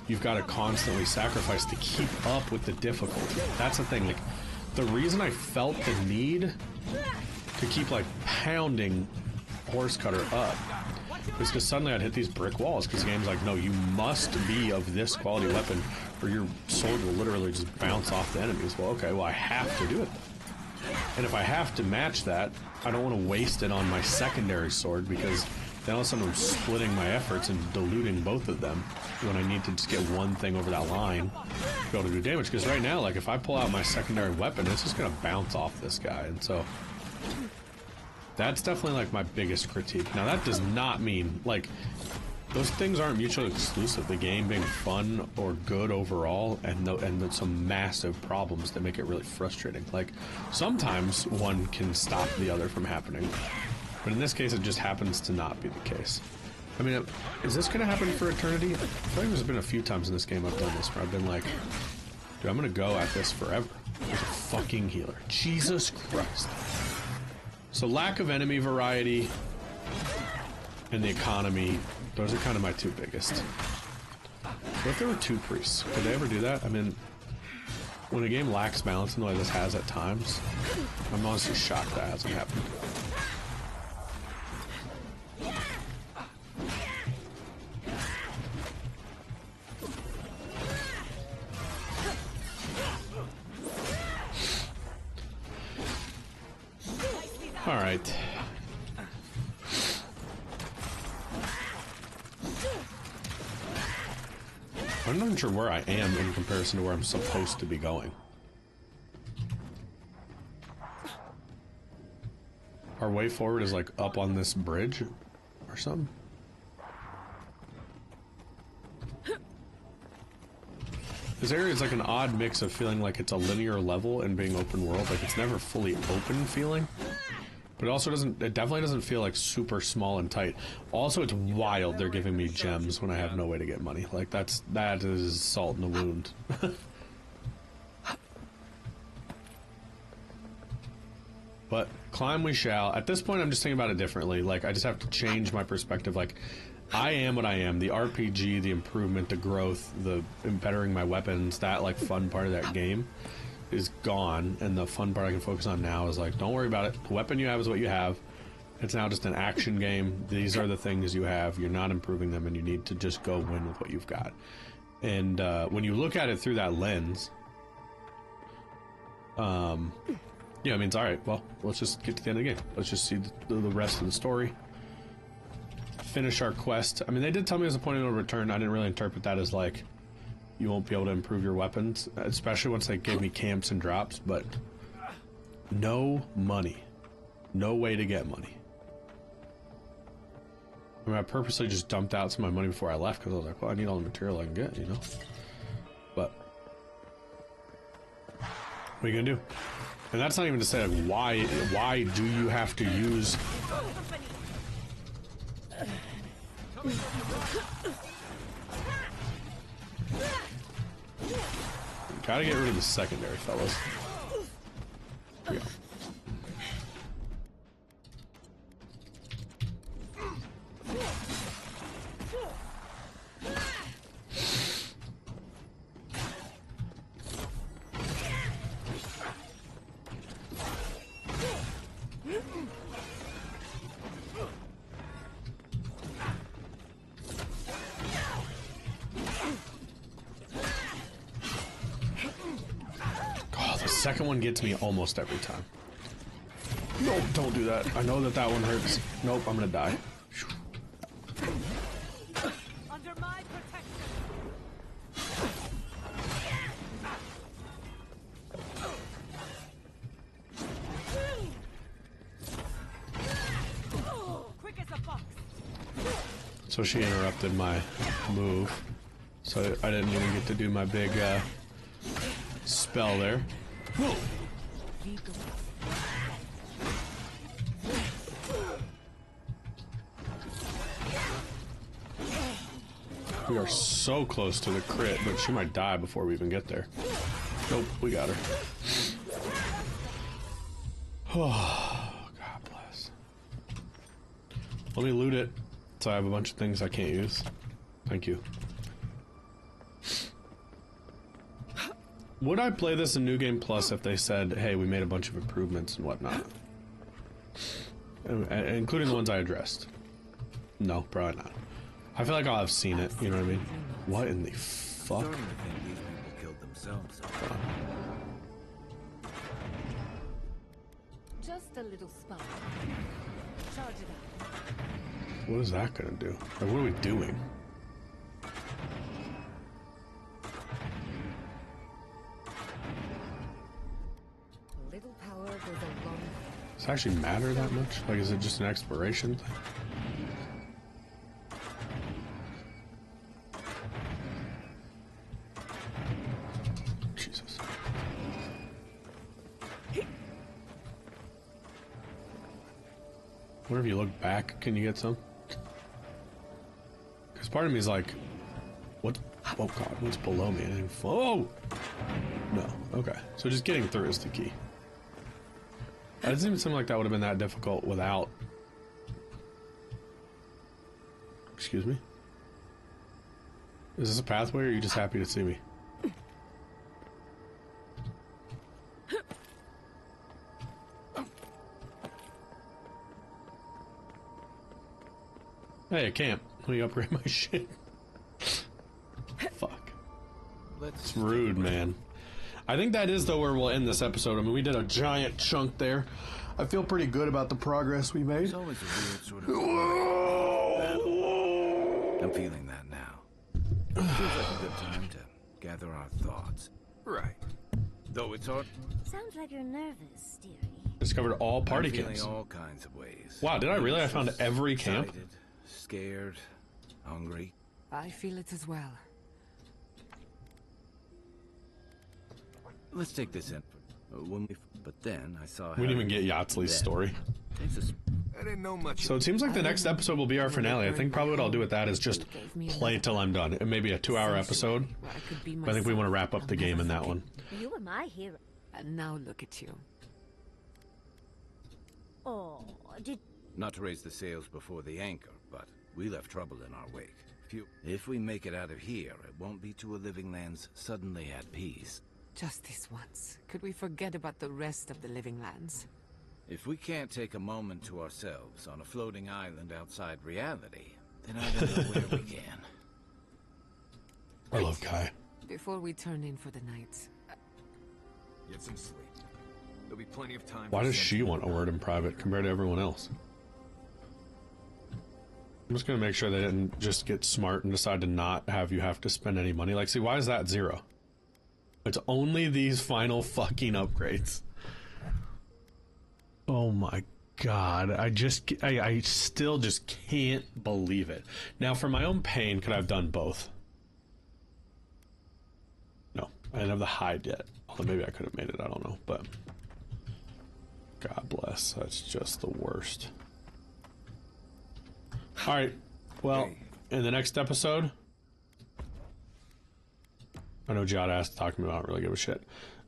Speaker 1: you've got to constantly sacrifice to keep up with the difficulty. That's the thing, like, the reason I felt the need to keep, like, pounding Horse Cutter up was because suddenly I'd hit these brick walls, because the game's like, no, you must be of this quality weapon or your sword will literally just bounce off the enemies. Well, okay, well, I have to do it. And if I have to match that, I don't want to waste it on my secondary sword, because then all of a sudden I'm splitting my efforts and diluting both of them when I need to just get one thing over that line to be able to do damage. Because right now, like, if I pull out my secondary weapon, it's just going to bounce off this guy. And so that's definitely, like, my biggest critique. Now, that does not mean, like, those things aren't mutually exclusive. The game being fun or good overall, and some massive problems that make it really frustrating. Like, sometimes one can stop the other from happening, but in this case, it just happens to not be the case. I mean, is this going to happen for eternity? I feel like there's been a few times in this game I've done this where I've been like, dude, I'm going to go at this forever. There's a fucking healer. Jesus Christ. So lack of enemy variety and the economy, those are kind of my two biggest. What if there were 2 priests? Could they ever do that? I mean, when a game lacks balance in the way this has at times, I'm honestly shocked that hasn't happened. All right. I'm not even sure where I am in comparison to where I'm supposed to be going. Our way forward is, like, up on this bridge or something. This area is like an odd mix of feeling like it's a linear level and being open world. Like, it's never fully open feeling. But it also doesn't, it definitely doesn't feel like super small and tight. Also, it's wild they're giving me gems when I have no way to get money. Like, that is salt in the wound. But climb we shall. At this point, I'm just thinking about it differently. Like, I just have to change my perspective. Like, I am what I am. The RPG, the improvement, the growth, the bettering my weapons, that, like, fun part of that game is gone, and the fun part I can focus on now is, like, don't worry about it. The weapon you have is what you have. It's now just an action game. These are the things you have. You're not improving them, and you need to just go win with what you've got. And when you look at it through that lens, yeah, it means, all right, well, let's just get to the end of the game. Let's just see the rest of the story. Finish our quest. I mean, they did tell me there's a point of no return. I didn't really interpret that as, like, you won't be able to improve your weapons, especially once they gave me camps and drops, but no money. No way to get money. I mean, I purposely just dumped out some of my money before I left because I was like, well, I need all the material I can get, you know? But what are you gonna do? And that's not even to say, like, why do you have to use... Gotta get rid of the secondary, fellas. Here we go. second one gets me almost every time. No, don't do that. I know that that one hurts. Nope, I'm gonna die.
Speaker 14: Under my protection. Quick as a fox.
Speaker 1: So she interrupted my move, so I didn't even get to do my big spell there. Whoa. We are so close to the crit, but she might die before we even get there. Nope, we got her. Oh, God bless. Let me loot it, so I have a bunch of things I can't use. Thank you. Would I play this in New Game Plus if they said, hey, we made a bunch of improvements and whatnot? Including the ones I addressed. No, probably not. I feel like I'll have seen it, you know what I mean? What in the fuck?
Speaker 4: Starting to think these people killed themselves.
Speaker 3: Just a little spark. Charge it up.
Speaker 1: What is that gonna do? Like, what are we doing?
Speaker 3: A little power goes a long way.
Speaker 1: Does it actually matter that much? Like, is it just an exploration thing? Jesus. What if you look back? Can you get some? Because part of me is like, what? Oh God, what's below me? Anything? Oh! No. Okay. So just getting through is the key. It doesn't even seem like that would have been that difficult without... Excuse me? Is this a pathway or are you just happy to see me? Hey, I can't. Let me upgrade my shit. Fuck. It's rude, man. I think that is, though, where we'll end this episode. I mean, we did a giant chunk there. I feel pretty good about the progress we made.
Speaker 4: It's always a weird sort of... I'm feeling that now. Feels like a good time to gather our thoughts. Right. Though it's hard.
Speaker 7: Sounds like you're nervous, dearie.
Speaker 1: Discovered all party
Speaker 4: I'm feeling
Speaker 1: camps.
Speaker 4: all kinds of ways.
Speaker 1: Wow, did I really? I found every camp?
Speaker 4: Excited, scared, hungry.
Speaker 3: I feel it as well.
Speaker 4: Let's take this in. But then I saw.
Speaker 1: We didn't even get Yatsley's story.
Speaker 8: I didn't know much.
Speaker 1: So it seems like the next episode will be our finale. I think probably what I'll do with that is just play till I'm done. It may be a 2-hour episode, but I think we want to wrap up the game in that one.
Speaker 7: You were my hero.
Speaker 3: And now look at you.
Speaker 7: Oh, did...
Speaker 4: Not to raise the sails before the anchor, but we left trouble in our wake. If we make it out of here, it won't be to a living lands suddenly at peace.
Speaker 3: Just this once. Could we forget about the rest of the living lands?
Speaker 4: If we can't take a moment to ourselves on a floating island outside reality, then I don't know where we can.
Speaker 1: I love Kai.
Speaker 3: Before we turn in for the night.
Speaker 8: Get some sleep. There'll be plenty of time.
Speaker 1: Why does she want a word in private compared to everyone else? I'm just gonna make sure they didn't just get smart and decide to not have you have to spend any money. Like, see, why is that 0? It's only these final fucking upgrades. Oh my God. I still just can't believe it. Now, for my own pain, could I have done both? No, I didn't have the hide yet. Although maybe I could have made it, I don't know, but God bless, that's just the worst. Alright, well, in the next episode, I know Jada asked to talk to me about it, I don't really give a shit.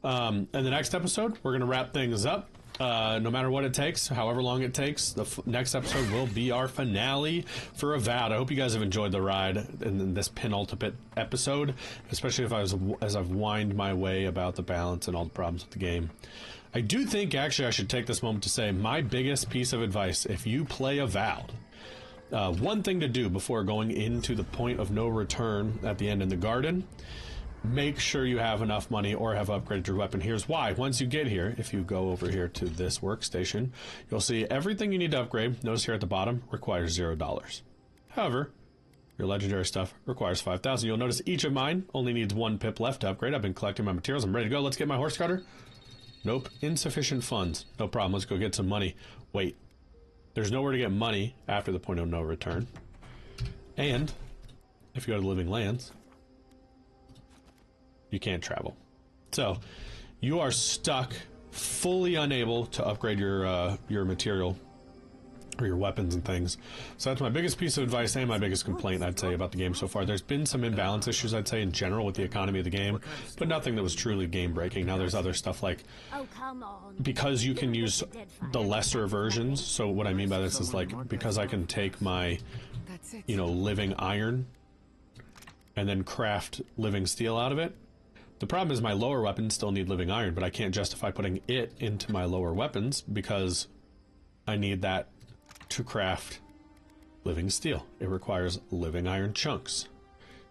Speaker 1: In the next episode, we're going to wrap things up. No matter what it takes, however long it takes, the next episode will be our finale for Avowed. I hope you guys have enjoyed the ride in this penultimate episode, especially as I've whined my way about the balance and all the problems with the game. I do think, actually, I should take this moment to say my biggest piece of advice, if you play Avowed, one thing to do before going into the point of no return at the end in the garden, make sure you have enough money or have upgraded your weapon. Here's why. Once you get here, if you go over here to this workstation, you'll see everything you need to upgrade. Notice here at the bottom, requires $0. However, your legendary stuff requires 5,000. You'll notice each of mine only needs 1 pip left to upgrade. I've been collecting my materials. I'm ready to go. Let's get my horse cutter. Nope. Insufficient funds. No problem. Let's go get some money. Wait. There's nowhere to get money after the point of no return. And if you go to Living Lands, you can't travel. So you are stuck, fully unable to upgrade your material or your weapons and things. So that's my biggest piece of advice and my biggest complaint, I'd say, about the game so far. There's been some imbalance issues, I'd say, in general with the economy of the game, but nothing that was truly game-breaking. Now there's other stuff like, because you can use the lesser versions, so what I mean by this is like, because I can take my, you know, living iron and then craft living steel out of it. The problem is my lower weapons still need living iron, but I can't justify putting it into my lower weapons because I need that to craft living steel. It requires living iron chunks.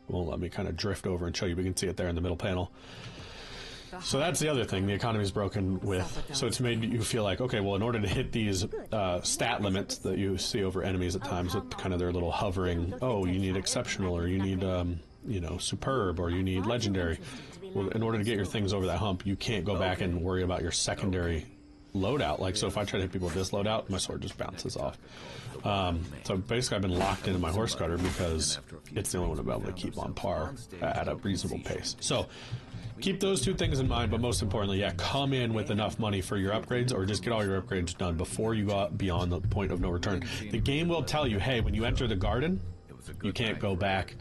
Speaker 1: It won't let me kind of drift over and show you. We can see it there in the middle panel. So that's the other thing the economy's broken with. So it's made you feel like, okay, well, in order to hit these stat limits that you see over enemies at times with kind of their little hovering, oh, you need exceptional, or you need, you know, superb, or you need legendary. Well, in order to get your things over that hump, you can't go back and worry about your secondary loadout. Like, so if I try to hit people with this loadout, my sword just bounces off. So basically I've been locked into my horse cutter because it's the only one I'm able to keep on par at a reasonable pace. So keep those two things in mind, but most importantly, yeah, come in with enough money for your upgrades, or just get all your upgrades done before you go out beyond the point of no return. The game will tell you, hey, when you enter the garden, you can't go back.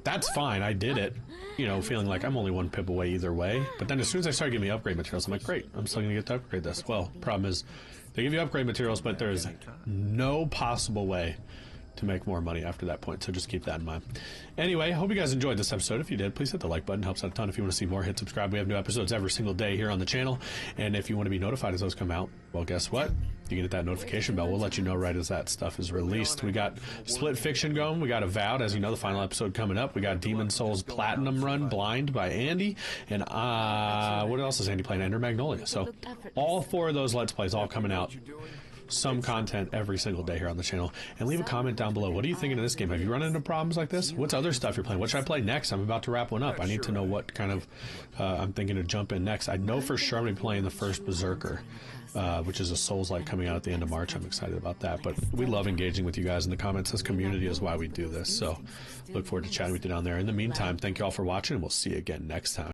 Speaker 1: That's fine, I did it, you know, feeling like I'm only 1 pip away either way. But then as soon as I started giving me upgrade materials, I'm like, great, I'm still going to get to upgrade this. Well, problem is, they give you upgrade materials, but there's no possible way to make more money after that point, so just keep that in mind. Anyway, hope you guys enjoyed this episode. If you did, please hit the like button. Helps out a ton. If you want to see more, hit subscribe. We have new episodes every single day here on the channel, and if you want to be notified as those come out, well, guess what? You can hit that notification bell. We'll let you know right as that stuff is released. We got Split Fiction going. We got Avowed, as you know, the final episode coming up. We got Demon Souls Platinum Run Blind by Andy, and what else is Andy playing? Ender Magnolia. So all 4 of those Let's Plays all coming out. Some content every single day here on the channel. And leave a comment down below. What are you thinking of this game? Have you run into problems like this? What's other stuff you're playing? What should I play next? I'm about to wrap one up. I need to know what kind of I'm thinking to jump in next. I know for sure I'm going to be playing the first Berserker, which is a Souls-like coming out at the end of March. I'm excited about that. But we love engaging with you guys in the comments. This community is why we do this. So look forward to chatting with you down there. In the meantime, thank you all for watching, and we'll see you again next time.